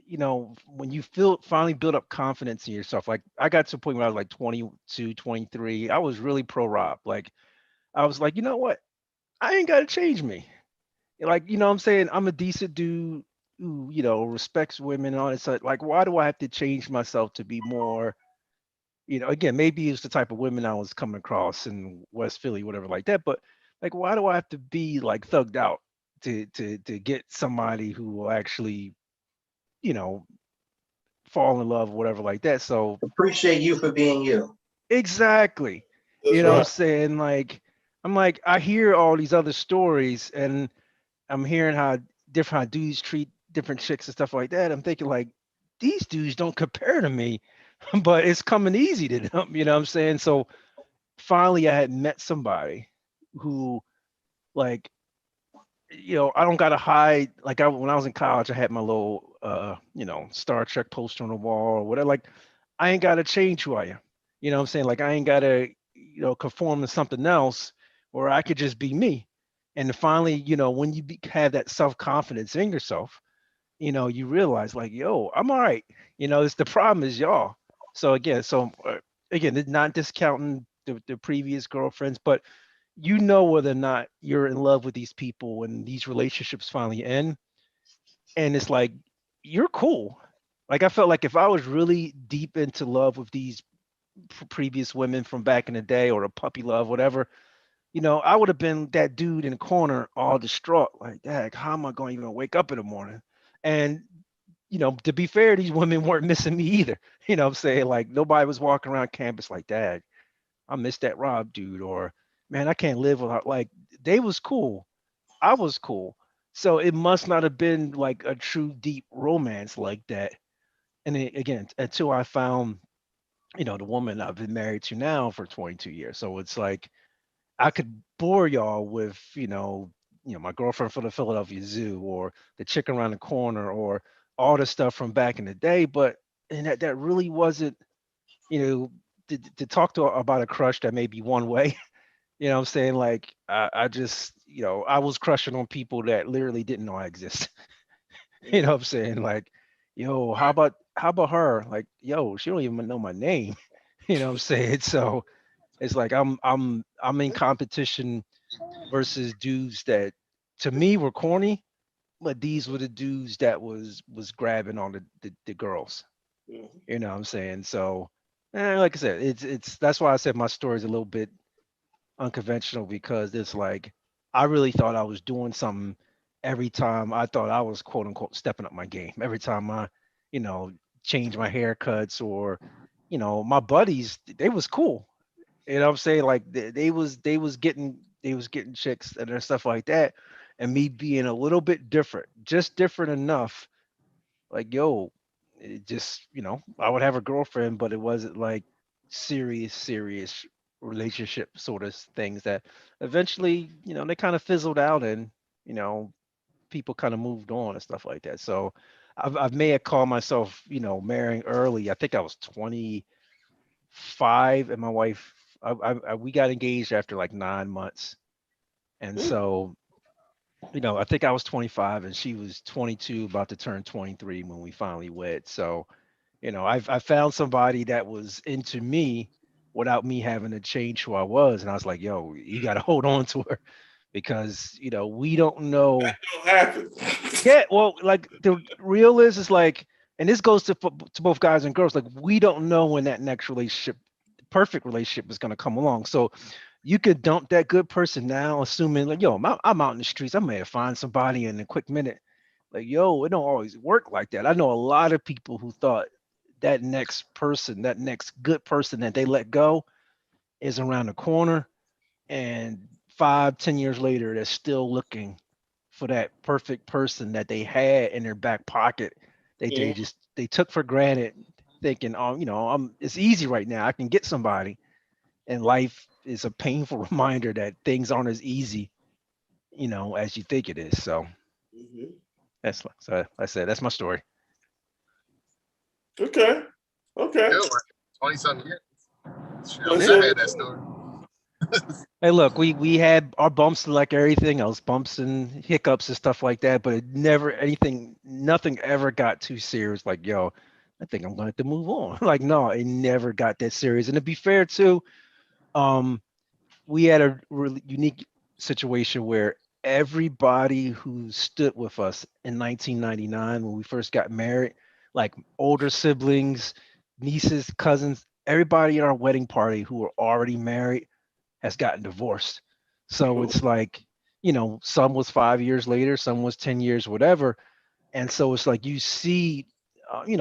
you know, when you feel finally build up confidence in yourself, like I got to a point where I was like 22, 23, I was really pro Rob. Like I was like, you know what? I ain't got to change me. Like, you know what I'm saying? I'm a decent dude who, you know, respects women and all that stuff. Like, why do I have to change myself to be more, you know, again, maybe it's the type of women I was coming across in West Philly, whatever like that. But like, why do I have to be like thugged out to get somebody who will actually, you know, fall in love, whatever like that. So
Appreciate you for being you.
exactly.
That's
You know what I'm
right.
saying? Like, I'm like, I hear all these other stories and I'm hearing how different how dudes treat different chicks and stuff like that. I'm thinking like these dudes don't compare to me, but it's coming easy to them, you know what I'm saying? So finally I had met somebody who like, you know, I don't gotta hide. Like when I was in college, I had my little you know, Star Trek poster on the wall or whatever. Like I ain't gotta change who I am. You know what I'm saying? Like I ain't gotta, you know, conform to something else where I could just be me. And finally, you know, when you have that self-confidence in yourself, you know, you realize like, yo, I'm all right. You know, it's the problem is y'all. So again, again, it's not discounting the previous girlfriends, but you know whether or not you're in love with these people when these relationships finally end. And it's like, you're cool. Like I felt like if I was really deep into love with these previous women from back in the day or a puppy love, whatever, I would have been that dude in the corner, all distraught, like, Dad, how am I going to even wake up in the morning? And to be fair, these women weren't missing me either. I'm saying, like, nobody was walking around campus like, Dad, I miss that Rob dude, or man, I can't live without. Like, they was cool. I was cool. So it must not have been like a true deep romance like that. And again, until I found, the woman I've been married to now for 22 years. So it's like I could bore y'all with, my girlfriend for the Philadelphia Zoo, or the chick around the corner, or all the stuff from back in the day. But and that really wasn't, you know, to talk to about a crush that may be one way. I'm saying? Like, I just, I was crushing on people that literally didn't know I exist. What I'm saying? Like, yo, how about her? Like, yo, she don't even know my name. What I'm saying? So it's like I'm in competition versus dudes that to me were corny, but these were the dudes that was grabbing on the girls.
Mhm.
What I'm saying? So, like I said, it's that's why I said my story is a little bit unconventional, because it's like I really thought I was doing something every time I thought I was quote unquote stepping up my game. Every time I, you know, changed my haircuts, or, my buddies, they was cool. What I'm saying? Like they was getting chicks and stuff like that. And me being a little bit different, just different enough, like, yo, it just, I would have a girlfriend, but it wasn't like serious relationship sort of things that eventually, they kind of fizzled out, and, you know, people kind of moved on and stuff like that. So I've may have called myself, marrying early. I think I was 25, and my wife, we got engaged after like 9 months. And
Mm.
so, I think I was 25 and she was 22, about to turn 23 when we finally wed. So, I found somebody that was into me without me having to change who I was. And I was like, yo, you got to hold on to her, because, we don't know.
Don't happen.
Yeah. Well, like the real is like, and this goes to both guys and girls, like, we don't know when that next relationship, perfect relationship, is going to come along. So you could dump that good person now, assuming like, yo, I'm out in the streets. I may have find somebody in a quick minute. Like, yo, it don't always work like that. I know a lot of people who thought that next person, that next good person that they let go, is around the corner, and 5, 10 years later, they're still looking for that perfect person that they had in their back pocket. They
Mm.
just they took for granted, thinking, oh, it's easy right now. I can get somebody, and life is a painful reminder that things aren't as easy, as you think it is. So
Mhm.
so I said that's my story.
Okay. Okay.
Good one. 20 something years. Shit, I
Well,
wish I
so
had that story.
Hey, look, we had our bumps like everything else, bumps and hiccups and stuff like that, but it never nothing ever got too serious. Like, yo, I think I'm going to have to move on. Like, no, it never got that serious. And to be fair, too, um, we had a really unique situation where everybody who stood with us in 1999 when we first got married, like older siblings, nieces, cousins, everybody at our wedding party who were already married has gotten divorced. So
oh,
it's like, some was 5 years later, some was 10 years, whatever. And so it's like you see,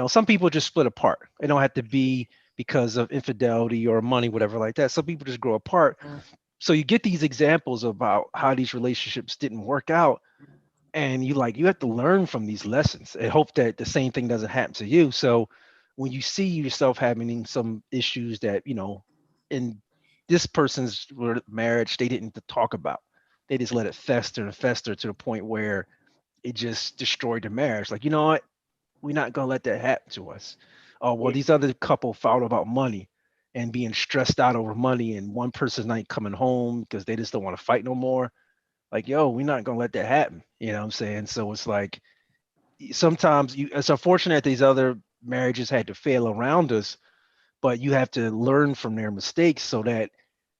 some people just split apart. It don't have to be because of infidelity or money, whatever like that. Some people just grow apart. So you get these examples about how these relationships didn't work out. And you have to learn from these lessons and hope that the same thing doesn't happen to you. So when you see yourself having some issues that, in this person's marriage, they didn't talk about, they just let it fester and fester to the point where it just destroyed the marriage. Like, you know what? We're not gonna let that happen to us. Oh, well, these other couple fought about money and being stressed out over money, and one person's not coming home because they just don't want to fight no more. Like, yo, we're not gonna let that happen. You know what I'm saying? So it's like sometimes it's unfortunate these other marriages had to fail around us, but you have to learn from their mistakes so that,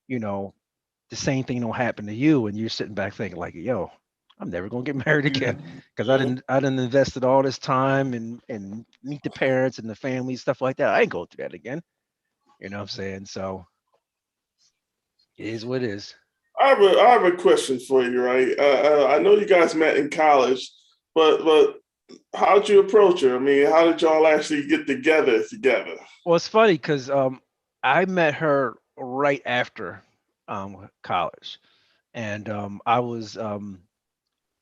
you know, the same thing don't happen to you. And you're sitting back thinking like, yo, I'm never gonna get married again because I didn't invested all this time and meet the parents and the family, stuff like that. I ain't go through that again. You know what I'm saying? So it is what it is.
I have a question for you, right? I know you guys met in college, but how'd you approach her? I mean, how did y'all actually get together?
Well, it's funny because I met her right after college, and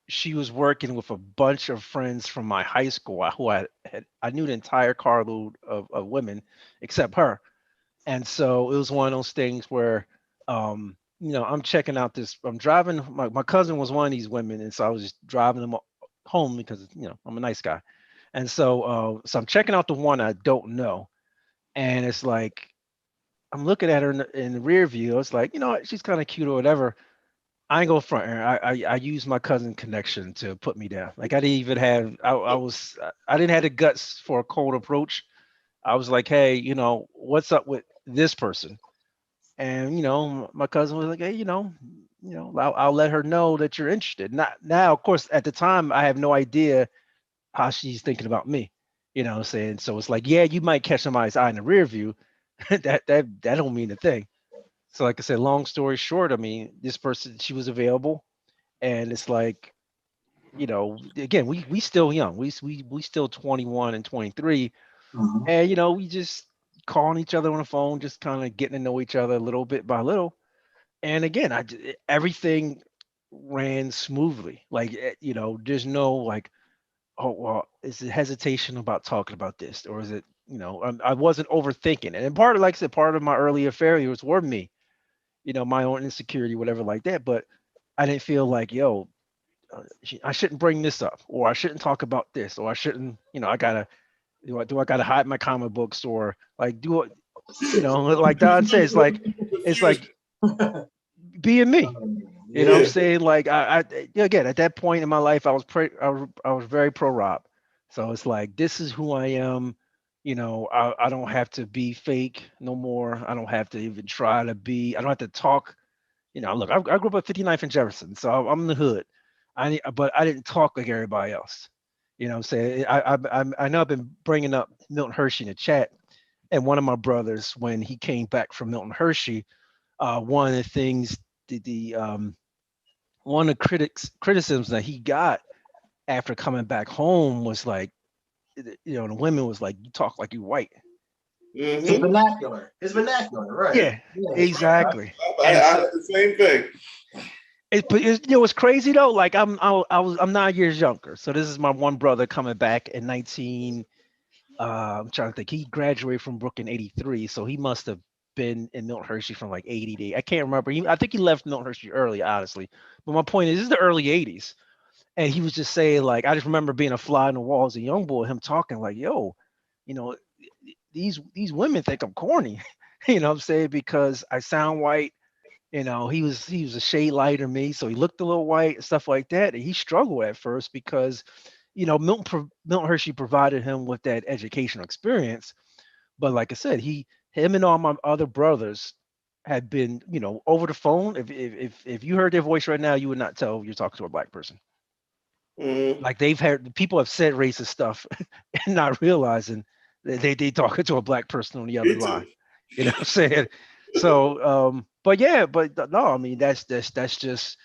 she was working with a bunch of friends from my high school who I knew the entire carload of women except her. And so it was one of those things where I'm checking out this, I'm driving, my cousin was one of these women, and so I was just driving them home because I'm a nice guy. And so I'm checking out the one I don't know. And it's like I'm looking at her in the rear view. It's like, what, she's kind of cute or whatever. I ain't gonna front her. I used my cousin connection to put me down. Like I didn't even have I didn't have the guts for a cold approach. I was like, hey, what's up with this person? And my cousin was like, hey, I'll let her know that you're interested. Not now, of course, at the time I have no idea how she's thinking about me. You know what I'm saying? So it's like, yeah, you might catch somebody's eye in the rear view. that don't mean a thing. So like I said, long story short, I mean, this person, she was available, and it's like, again, we still young. We still 21 and 23,
Mhm.
and we just calling each other on the phone, just kind of getting to know each other a little bit by little. And again, everything ran smoothly. Like there's no like, oh well, is it hesitation about talking about this, or is it I wasn't overthinking it. And part of, like I said, part of my early affair was were me, my own insecurity, whatever like that. But I didn't feel like, I shouldn't bring this up, or I shouldn't talk about this, or I shouldn't, I gotta, do I gotta hide my comic books, or like do it, like Don says, it's like being me. You know what I'm
Yeah.
saying? Like again, at that point in my life, I was very pro Rob. So it's like, this is who I am. I don't have to be fake no more. I don't have to even try to be. I don't have to talk. Look, I grew up at 59th and Jefferson, so I'm in the hood. But I didn't talk like everybody else. You know what I'm saying? I know I've been bringing up Milton Hershey in the chat, and one of my brothers, when he came back from Milton Hershey, one of the things, the one of the criticisms that he got after coming back home was like, the women was like, you talk like you white.
His
Hmm.
vernacular. His vernacular, right.
Yeah,
Yeah, his vernacular.
exactly.
I
And
had
so
the same thing.
but it's crazy though. Like I'm 9 years younger, so this is my one brother coming back in 19. I'm trying to think. He graduated from Brook in '83, so he must have been in Milton Hershey from like '80 to, I can't remember. I think he left Milton Hershey early, honestly. But my point is, this is the early '80s, and he was just saying, like, I just remember being a fly on the wall as a young boy, him talking like, yo, you know, these women think I'm corny. You know what I'm saying? Because I sound white. He was a shade lighter than me, so he looked a little white and stuff like that. And he struggled at first because, Milton Hershey provided him with that educational experience. But like I said, him and all my other brothers had been, over the phone. If you heard their voice right now, you would not tell you're talking to a black person.
Hmm.
Like people have said racist stuff and not realizing that they talking to a black person on the other
Me too.
line. You know what I'm saying? So, but yeah, no, I mean that's just,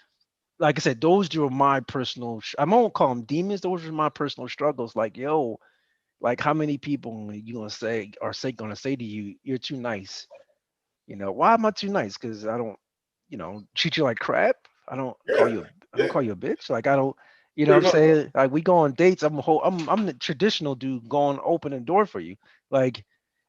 like I said, those were my personal. I won't call them demons. Those are my personal struggles. Like, yo, like how many people are you gonna say to you, you're too nice? Why am I too nice? Because I don't, treat you like crap. I don't call
Yeah,
you. I don't
yeah,
call you a bitch. Like I don't. You know
pretty
what I'm
much.
saying? Like we go on dates. I'm the traditional dude going open the door for you. Like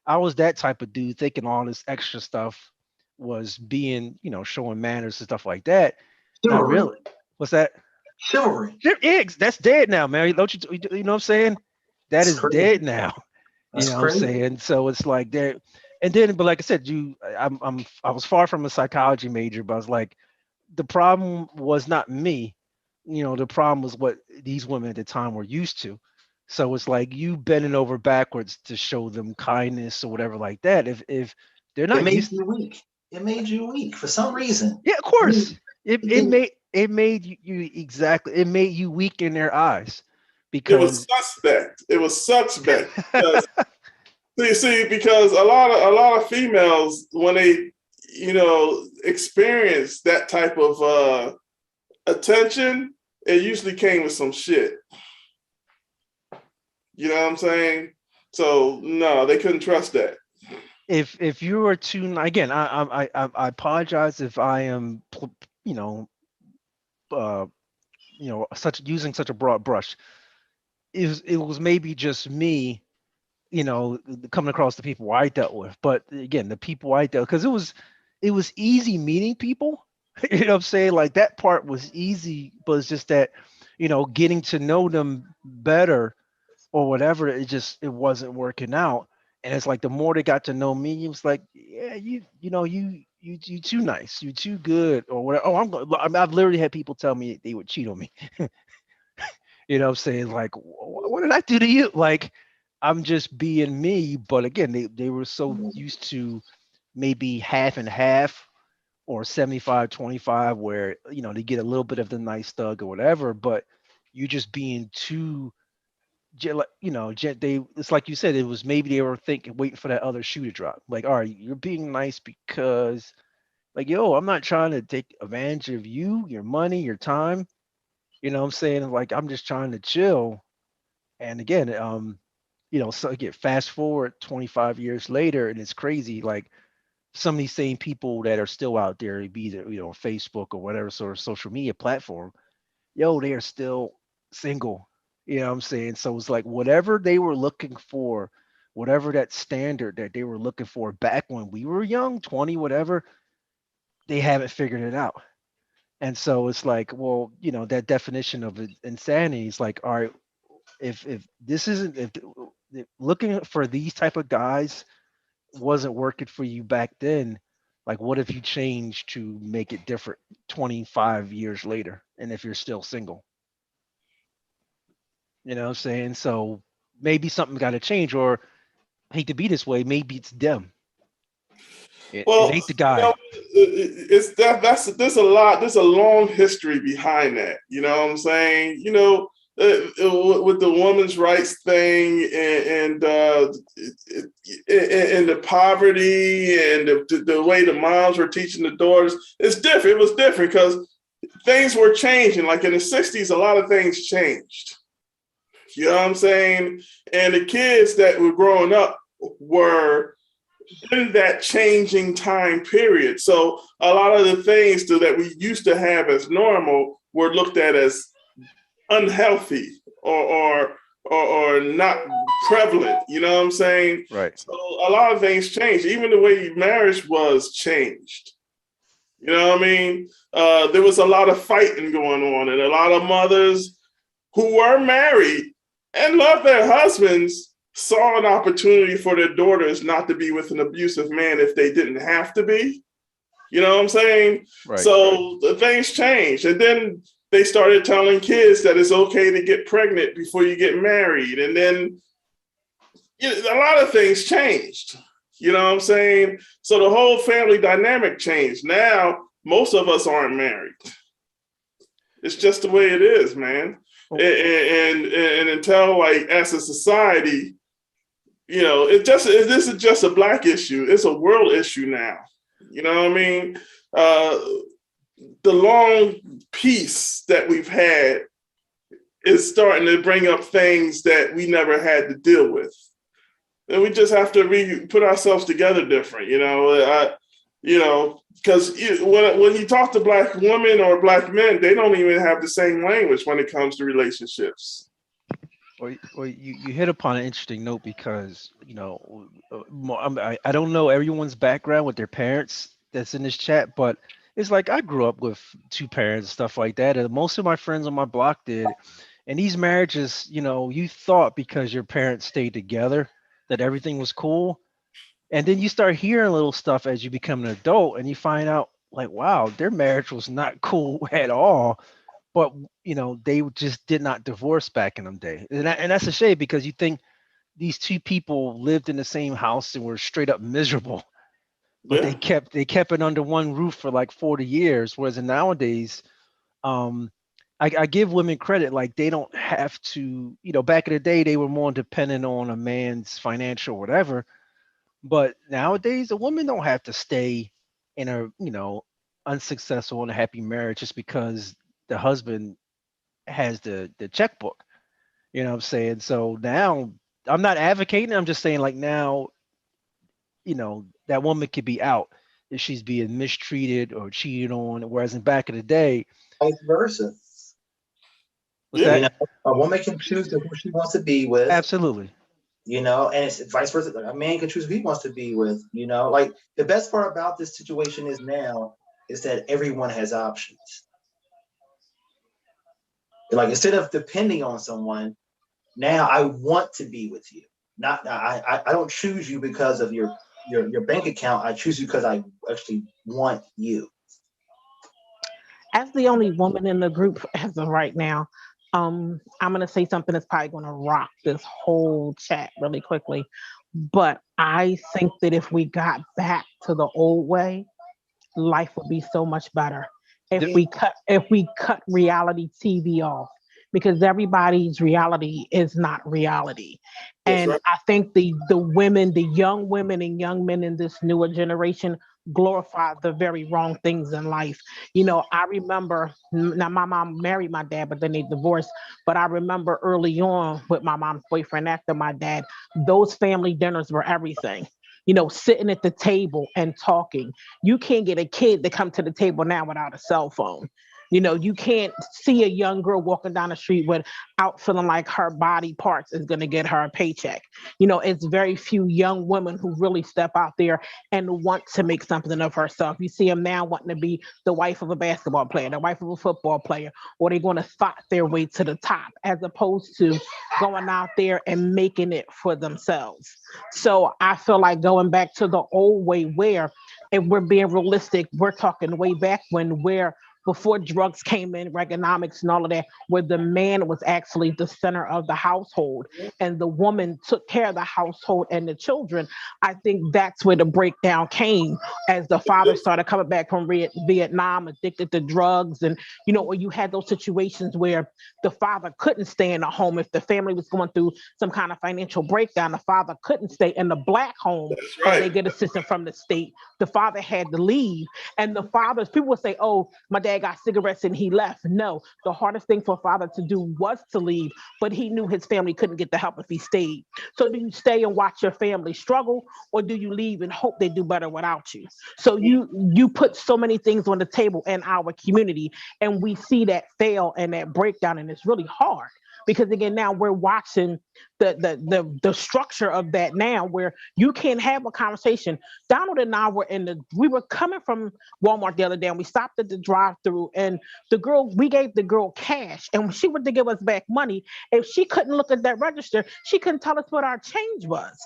I was that type of dude thinking all this extra stuff was being, showing manners and stuff like that. Not
Chivalry.
really. What's that?
Chivalry.
Eggs. That's dead now, man. Don't you know what I'm saying? That
That's
is
crazy.
dead now. You
That's
know what I'm
crazy.
saying? So it's like there, and then, but like I said, I was far from a psychology major, but I was like, the problem was not me. The problem was what these women at the time were used to. So it's like you bending over backwards to show them kindness or whatever like that. If they're
It
not
made
used,
you weak. It made you weak for some reason.
yeah, of course,
It-
it made you exactly. It made you weak in their eyes
It was
because
suspect. It was suspect because because a lot of females when they experience that type of attention, it usually came with some shit. You know what I'm saying? So no, they couldn't trust that.
If you were to, again, I apologize if I am you know uh such using such a broad brush. It was maybe just me, coming across the people I dealt with. But again, the people I dealt, because it was easy meeting people. You know what I'm saying? Like that part was easy, but it's just that, getting to know them better or whatever, it wasn't working out. And it's like the more they got to know me, it was like, yeah, you too nice, you too good, or whatever. Oh, I've literally had people tell me they would cheat on me. You know what I'm saying? Like, what did I do to you? Like, I'm just being me. But again, they were so used to maybe half and half or 75-25, where, they get a little bit of the nice thug or whatever, but you just being too, it's like you said, it was maybe they were waiting for that other shoe to drop. Like, all right, you're being nice because, like, yo, I'm not trying to take advantage of you, your money, your time. You know what I'm saying? Like, I'm just trying to chill. And again, so again, fast forward 25 years later, and it's crazy. Like some of these same people that are still out there, be either, Facebook or whatever sort of social media platform, yo, they are still single. You know what I'm saying? So it's like whatever they were looking for, whatever that standard that they were looking for back when we were young, 20, whatever, they haven't figured it out. And so it's like, well, that definition of insanity is like, all right, if this isn't, if looking for these type of guys wasn't working for you back then, like what if you changed to make it different 25 years later, and if you're still single? You know what I'm saying? So maybe something got to change, or I hate to be this way, maybe it's them. It
Well,
ain't the guy.
it's there's a long history behind that. You know what I'm saying? With the women's rights thing and the poverty and the way the moms were teaching the daughters, it's different. It was different because things were changing. Like in the 60s, a lot of things changed. You know what I'm saying? And the kids that were growing up were in that changing time period. So a lot of the things that we used to have as normal were looked at as unhealthy or not prevalent. You know what I'm saying?
Right.
So a lot of things changed. Even the way marriage was changed. You know what I mean? There was a lot of fighting going on, and a lot of mothers who were married and loved their husbands saw an opportunity for their daughters not to be with an abusive man if they didn't have to be. You know what I'm saying?
Right.
So the things changed. And then they started telling kids that it's okay to get pregnant before you get married. And then a lot of things changed. You know what I'm saying? So the whole family dynamic changed. Now, most of us aren't married. It's just the way it is, man. And until, like, as a society, this is just a Black issue. It's a world issue now. You know what I mean? The long peace that we've had is starting to bring up things that we never had to deal with. And we just have to put ourselves together different, because when you talk to Black women or Black men, they don't even have the same language when it comes to relationships.
Well, you hit upon an interesting note because, I don't know everyone's background with their parents that's in this chat, but it's like I grew up with two parents and stuff like that. And most of my friends on my block did. And these marriages, you thought because your parents stayed together that everything was cool. And then you start hearing little stuff as you become an adult and you find out, like, wow, their marriage was not cool at all. But, they just did not divorce back in them days. And that's a shame because you think these two people lived in the same house and were straight up miserable. But they kept it under one roof for like 40 years. Whereas nowadays, I give women credit, like they don't have to, back in the day, they were more dependent on a man's financial whatever. But nowadays, a woman don't have to stay in a, unsuccessful and happy marriage just because the husband has the checkbook. You know what I'm saying? So now I'm not advocating, I'm just saying like now, that woman could be out if she's being mistreated or cheated on. Whereas in back in the day,
Vice versa.
what's
Yeah.
You
that?
know, a woman can choose who she wants to be with,
Absolutely.
and it's vice versa. A man can choose who he wants to be with, Like the best part about this situation is now is that everyone has options. Like instead of depending on someone, now I want to be with you. Not I don't choose you because of your bank account. I choose you because I actually want you.
As the only woman in the group as of right now, I'm gonna say something that's probably gonna rock this whole chat really quickly. But I think that if we got back to the old way, life would be so much better. If
Th-
we cut reality TV off, because everybody's reality is not reality.
That's
And
right.
I think the women, the young women and young men in this newer generation glorify the very wrong things in life. I remember, now my mom married my dad, but then they divorced. But I remember early on with my mom's boyfriend after my dad, those family dinners were everything. Sitting at the table and talking. You can't get a kid to come to the table now without a cell phone. You can't see a young girl walking down the street without feeling like her body parts is going to get her a paycheck. It's very few young women who really step out there and want to make something of herself. You see them now wanting to be the wife of a basketball player, the wife of a football player, or they're going to fight their way to the top as opposed to going out there and making it for themselves. So I feel like going back to the old way where, if we're being realistic, we're talking way back when where before drugs came in, economics and all of that, where the man was actually the center of the household and the woman took care of the household and the children. I think that's where the breakdown came as the father started coming back from Vietnam, addicted to drugs. And, or you had those situations where the father couldn't stay in the home. If the family was going through some kind of financial breakdown, the father couldn't stay in the black home
That's
and they
right.
get assistance from the state. The father had to leave. And the fathers, people would say, oh, my dad got cigarettes and he left. No, the hardest thing for a father to do was to leave, but he knew his family couldn't get the help if he stayed. So do you stay and watch your family struggle, or do you leave and hope they do better without you? So you put so many things on the table in our community, and we see that fail and that breakdown, and it's really hard because again now we're watching the structure of that now where you can't have a conversation. Donald and I we were coming from Walmart the other day and we stopped at the drive through, and we gave the girl cash, and when she went to give us back money, if she couldn't look at that register, she couldn't tell us what our change was.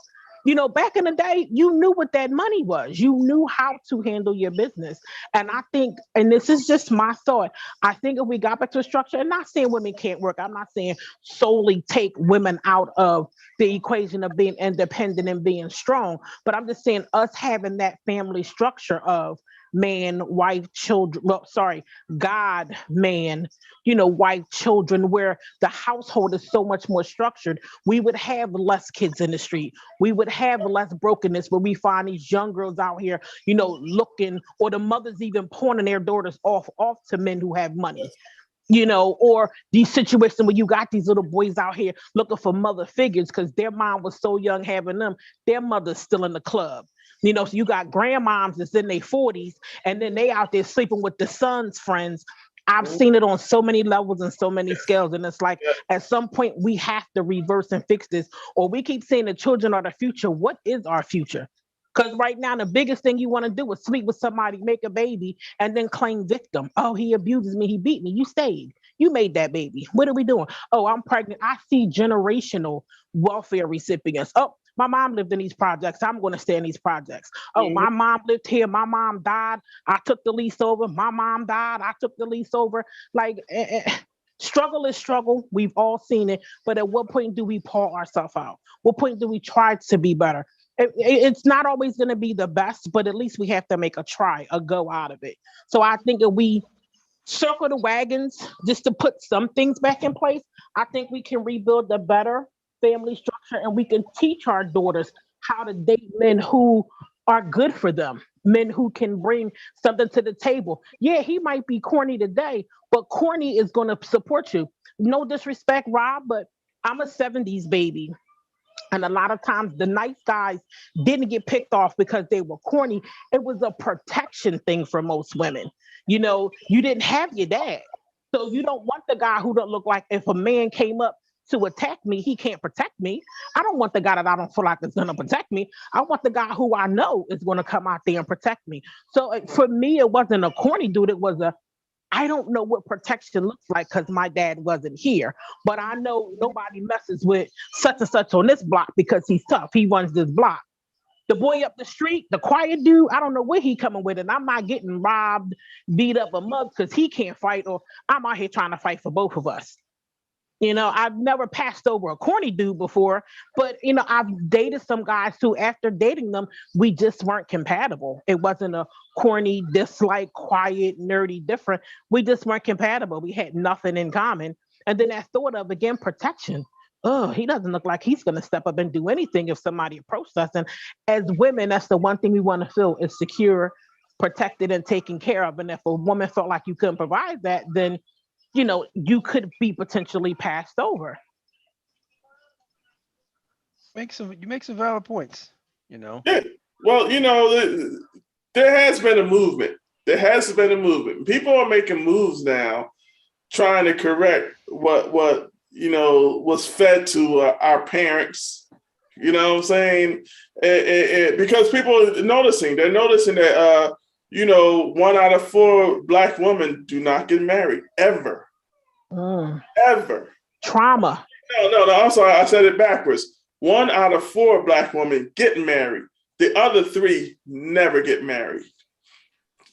Back in the day, you knew what that money was. You knew how to handle your business. And I think, and this is just my thought, I think if we got back to a structure, and not saying women can't work, I'm not saying solely take women out of the equation of being independent and being strong, but I'm just saying us having that family structure of man, wife, children, well, sorry, God, man, wife, children, where the household is so much more structured, we would have less kids in the street. We would have less brokenness where we find these young girls out here, looking, or the mothers even pawning their daughters off to men who have money. Or these situations where you got these little boys out here looking for mother figures because their mom was so young having them, their mother's still in the club. So you got grandmoms that's in their 40s and then they out there sleeping with the son's friends. I've seen it on so many levels and so many scales. And it's like,
Yeah.
at some point, we have to reverse and fix this. Or we keep saying the children are the future. What is our future? Because right now, the biggest thing you want to do is sleep with somebody, make a baby, and then claim victim. Oh, he abuses me. He beat me. You stayed. You made that baby. What are we doing? Oh, I'm pregnant. I see generational welfare recipients. Oh, my mom lived in these projects. I'm going to stay in these projects. Oh,
Mhm.
my mom lived here. My mom died. I took the lease over. My mom died. I took the lease over. Like, struggle is struggle. We've all seen it. But at what point do we pull ourselves out? What point do we try to be better? It's not always going to be the best, but at least we have to make a try, a go out of it. So I think if we circle the wagons just to put some things back in place, I think we can rebuild the better family structure and we can teach our daughters how to date men who are good for them. men who can bring something to the table. Yeah, he might be corny today, but corny is going to support you. No disrespect, Rob, but I'm a 70s baby. And a lot of times the nice guys didn't get picked off because they were corny. It was a protection thing for most women. You know, you didn't have your dad. So you don't want the guy who don't look like if a man came up to attack me, he can't protect me. I don't want the guy that I don't feel like is going to protect me. I want the guy who I know is going to come out there and protect me. So for me, it wasn't a corny dude. It was a I don't know what protection looks like because my dad wasn't here, but I know nobody messes with such and such on this block because he's tough. He runs this block. The boy up the street, the quiet dude, I don't know what he coming with, and I'm not getting robbed, beat up, or mugged because he can't fight, or I'm out here trying to fight for both of us. You know, I've never passed over a corny dude before, but you know, I've dated some guys who, after dating them, we just weren't compatible. It wasn't a corny, dislike, quiet, nerdy, different. We just weren't compatible. We had nothing in common. And then that thought of, again, protection. Oh, he doesn't look like he's going to step up and do anything if somebody approached us. And as women, that's the one thing we want to feel is secure, protected, and taken care of. And if a woman felt like you couldn't provide that, then you know, you could be potentially passed over.
You make some valid points, you know.
Yeah. Well, you know, there has been a movement. There has been a movement. People are making moves now, trying to correct what you know was fed to our parents. You know what I'm saying? Because people are noticing. They're noticing that you know, 1 out of 4 Black women do not get married ever. Ever.
Trauma.
No. I'm sorry. I said it backwards. 1 out of 4 Black women get married. The other 3 never get married.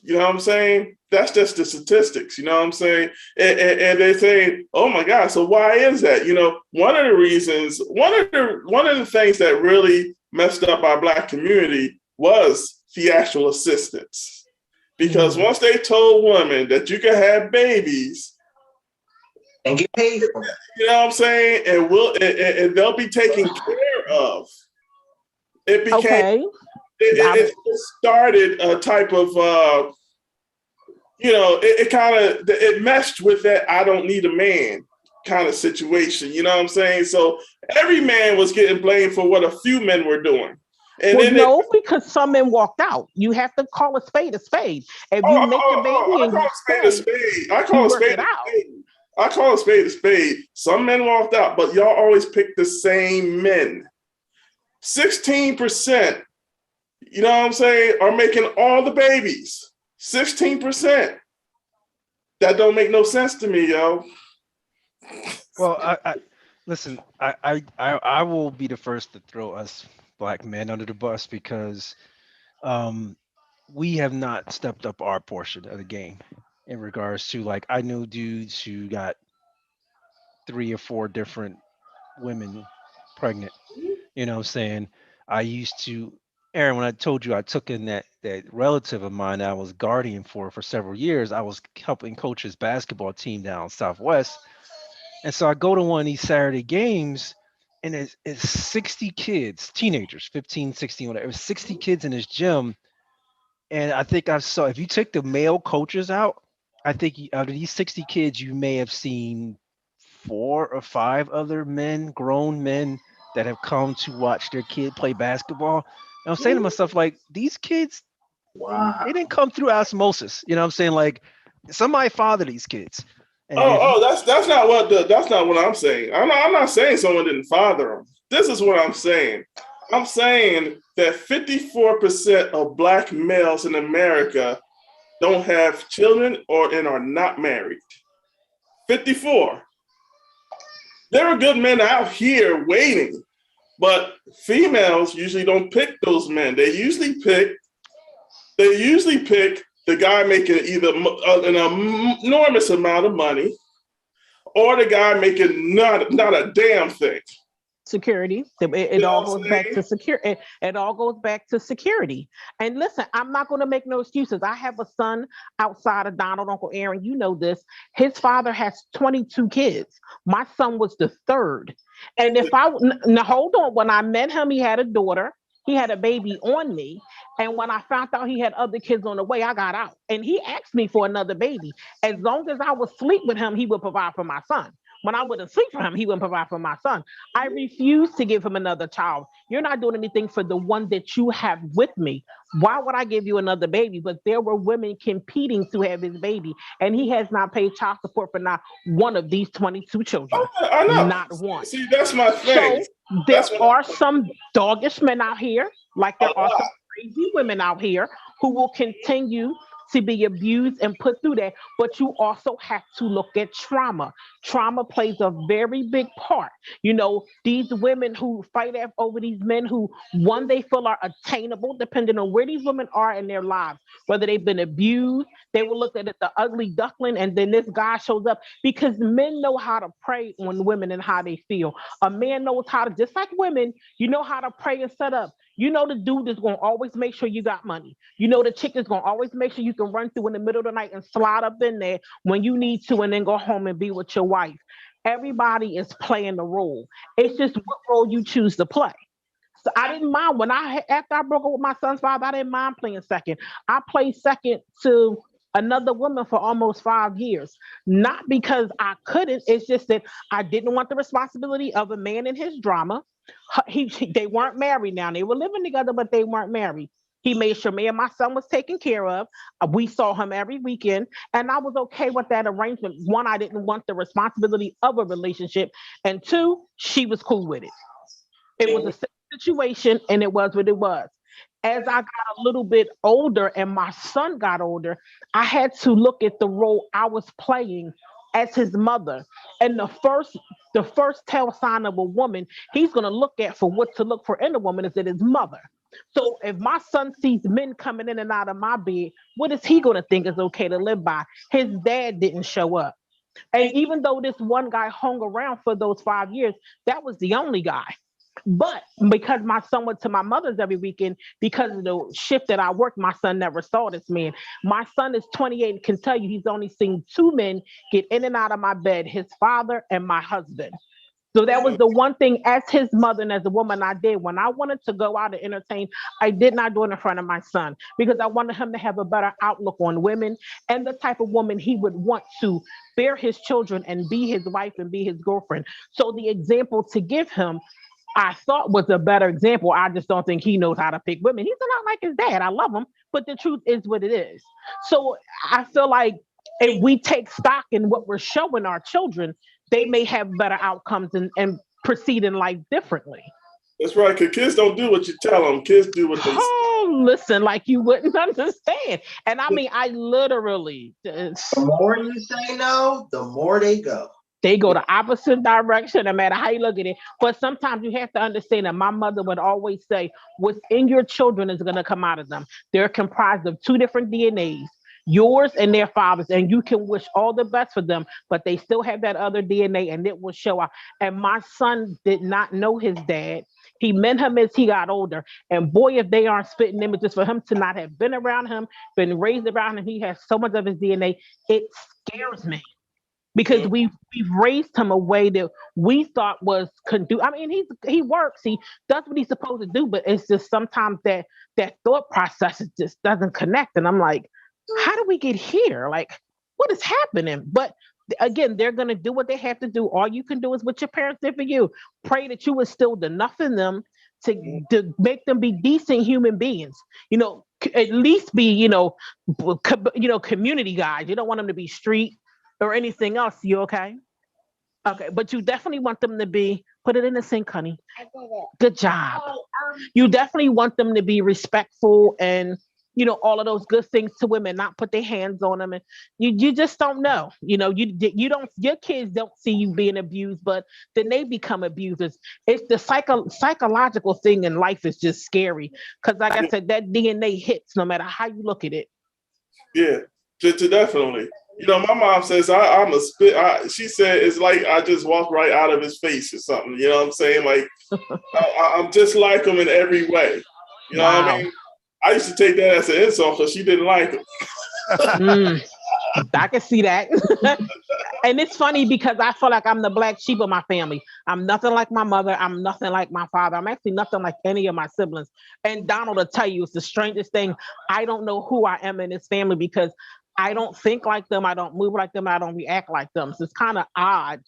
You know what I'm saying? That's just the statistics. You know what I'm saying? And they say, "Oh my God!" So why is that? You know, one of the reasons, one of the things that really messed up our Black community was theatrical assistance. Because once they told women that you could have babies
and get paid for it.
You know what I'm saying? And they'll be taken care of. It became
okay.
It started a type of you know, it meshed with that I don't need a man kind of situation. You know what I'm saying? So every man was getting blamed for what a few men were doing. And
well,
then
no, because some men walked out. You have to call a spade a spade. If you make the baby and you
a spade. I call a spade a spade. I call a spade a spade. Some men walked out, but y'all always pick the same men. 16%, you know what I'm saying, are making all the babies. 16%. That don't make no sense to me, yo.
Well, I listen. I will be the first to throw us Black men under the bus because we have not stepped up our portion of the game in regards to, like, I know dudes who got 3 or 4 different women pregnant. You know what I'm saying? I used to, Aaron, when I told you I took in that relative of mine that I was guardian for several years, I was helping coach his basketball team down Southwest. And so I go to one of these Saturday games and it's 60 kids, teenagers, 15, 16, whatever. It was 60 kids in his gym. And I think I saw, if you take the male coaches out, I think out of these 60 kids, you may have seen 4 or 5 other men, grown men, that have come to watch their kid play basketball. And I'm saying to myself, like, these kids,
wow,
they didn't come through osmosis. You know what I'm saying? Like, somebody father these kids. And
that's not what I'm saying. I'm not saying someone didn't father them. This is what I'm saying. I'm saying that 54% of Black males in America don't have children and are not married. 54. There are good men out here waiting, but females usually don't pick those men. They usually pick the guy making either an enormous amount of money or the guy making not a damn thing.
Security. It all goes back to security. It all goes back to security. And listen, I'm not going to make no excuses. I have a son outside of Donald, Uncle Aaron. You know this. His father has 22 kids. My son was the 3rd. And if now hold on, when I met him, he had a daughter. he had a baby on me. And when I found out he had other kids on the way, I got out. And he asked me for another baby. As long as I would sleep with him, he would provide for my son. When I wouldn't sleep for him, he wouldn't provide for my son. I refused to give him another child. You're not doing anything for the one that you have with me. Why would I give you another baby? But there were women competing to have his baby, and he has not paid child support for not one of these 22 children.
I know.
Not one.
See, that's my thing.
So there are some doggish men out here, like there are some crazy women out here who will continue to be abused and put through that. But you also have to look at trauma. Trauma plays a very big part. You know, these women who fight over these men who, one, they feel are attainable, depending on where these women are in their lives, whether they've been abused, they will look at it, the ugly duckling, and then this guy shows up, because men know how to prey on women and how they feel. A man knows how to, just like women, you know how to prey and set up. You know the dude is going to always make sure you got money. You know the chick is going to always make sure you can run through in the middle of the night and slide up in there when you need to, and then go home and be with your wife. Everybody is playing the role. It's just what role you choose to play. So I didn't mind after I broke up with my son's father, I didn't mind playing second. I played second to another woman for almost 5 years. Not because I couldn't, it's just that I didn't want the responsibility of a man in his drama. They weren't married now. They were living together, but they weren't married. He made sure me and my son was taken care of. We saw him every weekend, and I was okay with that arrangement. One, I didn't want the responsibility of a relationship, and two, she was cool with it. It was a situation, and it was what it was. As I got a little bit older and my son got older, I had to look at the role I was playing as his mother. And the first tell sign of a woman he's going to look at for what to look for in a woman is that his mother. So if my son sees men coming in and out of my bed, what is he going to think is okay to live by? His dad didn't show up. And even though this one guy hung around for those 5 years, that was the only guy. But because my son went to my mother's every weekend, because of the shift that I worked, my son never saw this man. My son is 28 and can tell you he's only seen 2 men get in and out of my bed, his father and my husband. So that was the one thing as his mother and as a woman I did. When I wanted to go out and entertain, I did not do it in front of my son, because I wanted him to have a better outlook on women and the type of woman he would want to bear his children and be his wife and be his girlfriend. So the example to give him, I thought was a better example. I just don't think he knows how to pick women. He's a lot like his dad. I love him, but the truth is what it is. So I feel like if we take stock in what we're showing our children, they may have better outcomes and proceed in life differently.
That's right, because kids don't do what you tell them. Kids do what they say.
Oh, listen, like you wouldn't understand. And I mean, I literally,
The more you say no, the more they go.
They go the opposite direction, no matter how you look at it. But sometimes you have to understand that my mother would always say, what's in your children is going to come out of them. They're comprised of 2 different DNAs, yours and their father's, and you can wish all the best for them, but they still have that other DNA, and it will show up. And my son did not know his dad. He met him as he got older. And boy, if they aren't spitting images, for him to not have been around him, been raised around him, he has so much of his DNA, it scares me. Because we've raised him a way that we thought was conducive. I mean, he works, he does what he's supposed to do, but it's just sometimes that thought process just doesn't connect. And I'm like, how do we get here? Like, what is happening? But again, they're gonna do what they have to do. All you can do is what your parents did for you. Pray that you instilled enough in them to make them be decent human beings. You know, at least be, community guys. You don't want them to be street or anything else. You okay? Okay, but you definitely want them to be, put it in the sink, honey.
I did it.
Good job.
Hey,
You definitely want them to be respectful and, all of those good things to women, not put their hands on them. And you just don't know, you don't, your kids don't see you being abused, but then they become abusers. It's the psychological thing in life is just scary. Cause like I said, that DNA hits no matter how you look at it.
Yeah, definitely. My mom says I'm a spit. She said it's like I just walked right out of his face or something. You know what I'm saying? Like I'm just like him in every way. You know what I mean? I used to take that as an insult because she didn't like him.
I can see that. And it's funny because I feel like I'm the black sheep of my family. I'm nothing like my mother. I'm nothing like my father. I'm actually nothing like any of my siblings. And Donald will tell you it's the strangest thing. I don't know who I am in this family because I don't think like them. I don't move like them. I don't react like them. So it's kind of odd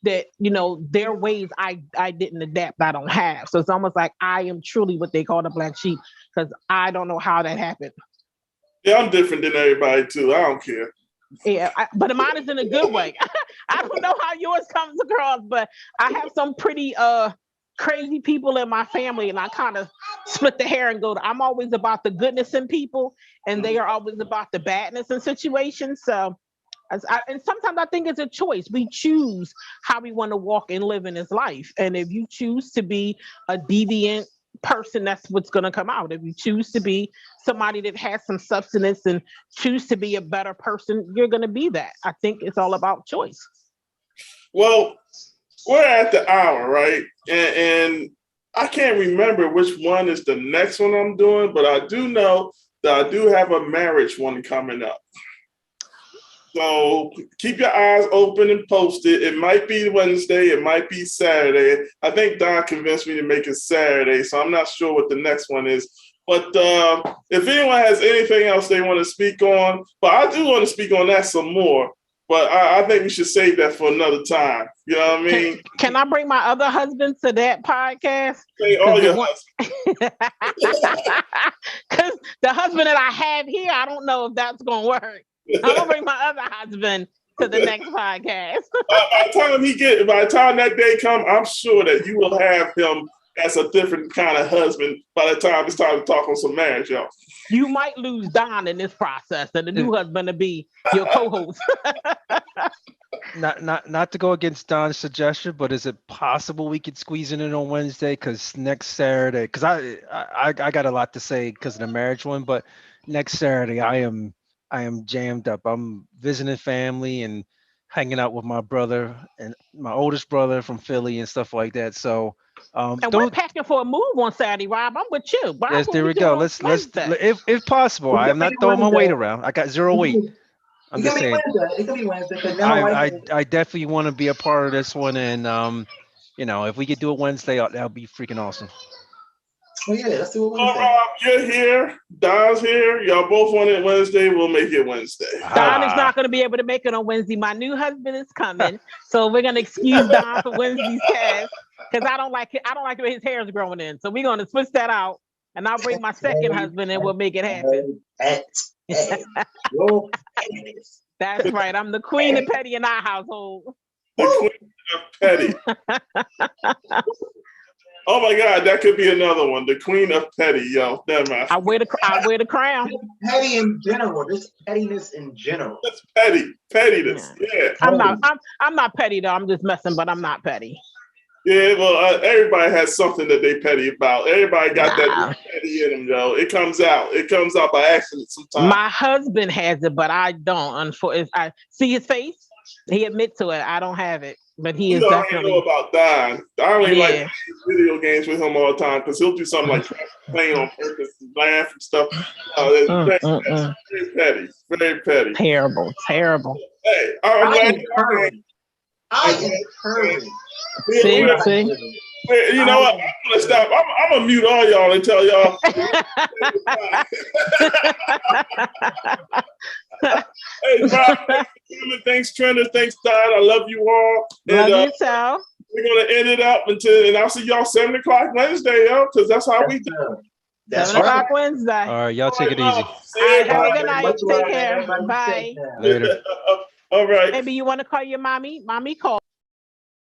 that, you know, their ways I didn't adapt, I don't have. So it's almost like I am truly what they call the black sheep because I don't know how that happened.
Yeah, I'm different than everybody too. I don't care.
Yeah, but mine is in a good way. I don't know how yours comes across, but I have some pretty crazy people in my family, and I kind of split the hair and go, I'm always about the goodness in people, and they are always about the badness in situations. So, and sometimes I think it's a choice. We choose how we want to walk and live in this life. And if you choose to be a deviant person, that's what's going to come out. If you choose to be somebody that has some substance and choose to be a better person, you're going to be that. I think it's all about choice.
Well, we're at the hour, right? And I can't remember which one is the next one I'm doing, but I do know that I do have a marriage one coming up. So keep your eyes open and posted. It might be Wednesday, it might be Saturday. I think Don convinced me to make it Saturday, so I'm not sure what the next one is. But if anyone has anything else they want to speak on, but I do want to speak on that some more. But I think we should save that for another time. You know what I mean?
Can I bring my other husband to that podcast?
Say all your husbands.
Because the husband that I have here, I don't know if that's going to work. I'm gonna bring my other husband to the next podcast.
By the time that day comes, I'm sure that you will have him as a different kind of husband by the time it's time to talk on some marriage, y'all.
You might lose Don in this process, and the new husband to be your co-host.
Not to go against Don's suggestion, but is it possible we could squeeze it in on Wednesday? Because next Saturday, because I got a lot to say because of the marriage one, but next Saturday I am jammed up. I'm visiting family and hanging out with my brother and my oldest brother from Philly and stuff like that. So,
and we're packing for a move on Saturday, Rob. I'm with you. Rob,
yes, there we go. Let's if possible. I'm not throwing my weight around. I got zero weight. I'm just saying.
It could be Wednesday.
I definitely want to be a part of this one, and you know, if we could do it Wednesday, that'll be freaking awesome.
Oh yeah, let's do it
Well,
Wednesday.
Rob, you're here. Don's here. Y'all both want it Wednesday. We'll make it Wednesday.
Don is not going to be able to make it on Wednesday. My new husband is coming, so we're going to excuse Don for Wednesday's cast because I don't like the way his hair is growing in. So we're going to switch that out, and I'll bring my second husband, and we'll make it happen. That's right. I'm the queen of petty in our household.
The queen of petty. Oh my God, that could be another one. The queen of petty, yo. Never mind.
I wear the crown.
Petty in general, just pettiness in general.
That's pettiness. Yeah.
I'm not petty though. I'm just messing, but I'm not petty.
Yeah, well, everybody has something that they petty about. Everybody got that petty in them, though. It comes out. It comes out by accident sometimes.
My husband has it, but I don't. Unfortunately, I see his face. He admits to it. I don't have it, but he is definitely.
Know about Don. I don't even like video games with him all the time because he'll do something like playing on purpose and laugh and stuff. Very petty. Very petty.
Terrible.
Hey, I'm glad.
I am encouraging.
See?
You know what? I'm gonna stop. I'm gonna mute all y'all and tell y'all. Hey, Rob, thanks, Trina. Thanks, Don. I love you all.
Love you, so.
We're gonna end it up and I'll see y'all 7:00 Wednesday, yo, because that's how we do.
That's
7 o'clock
right.
Wednesday.
All right, y'all take it easy.
All right, have a good night. Take care. Bye.
All right.
Maybe you want to call your mommy? Mommy called.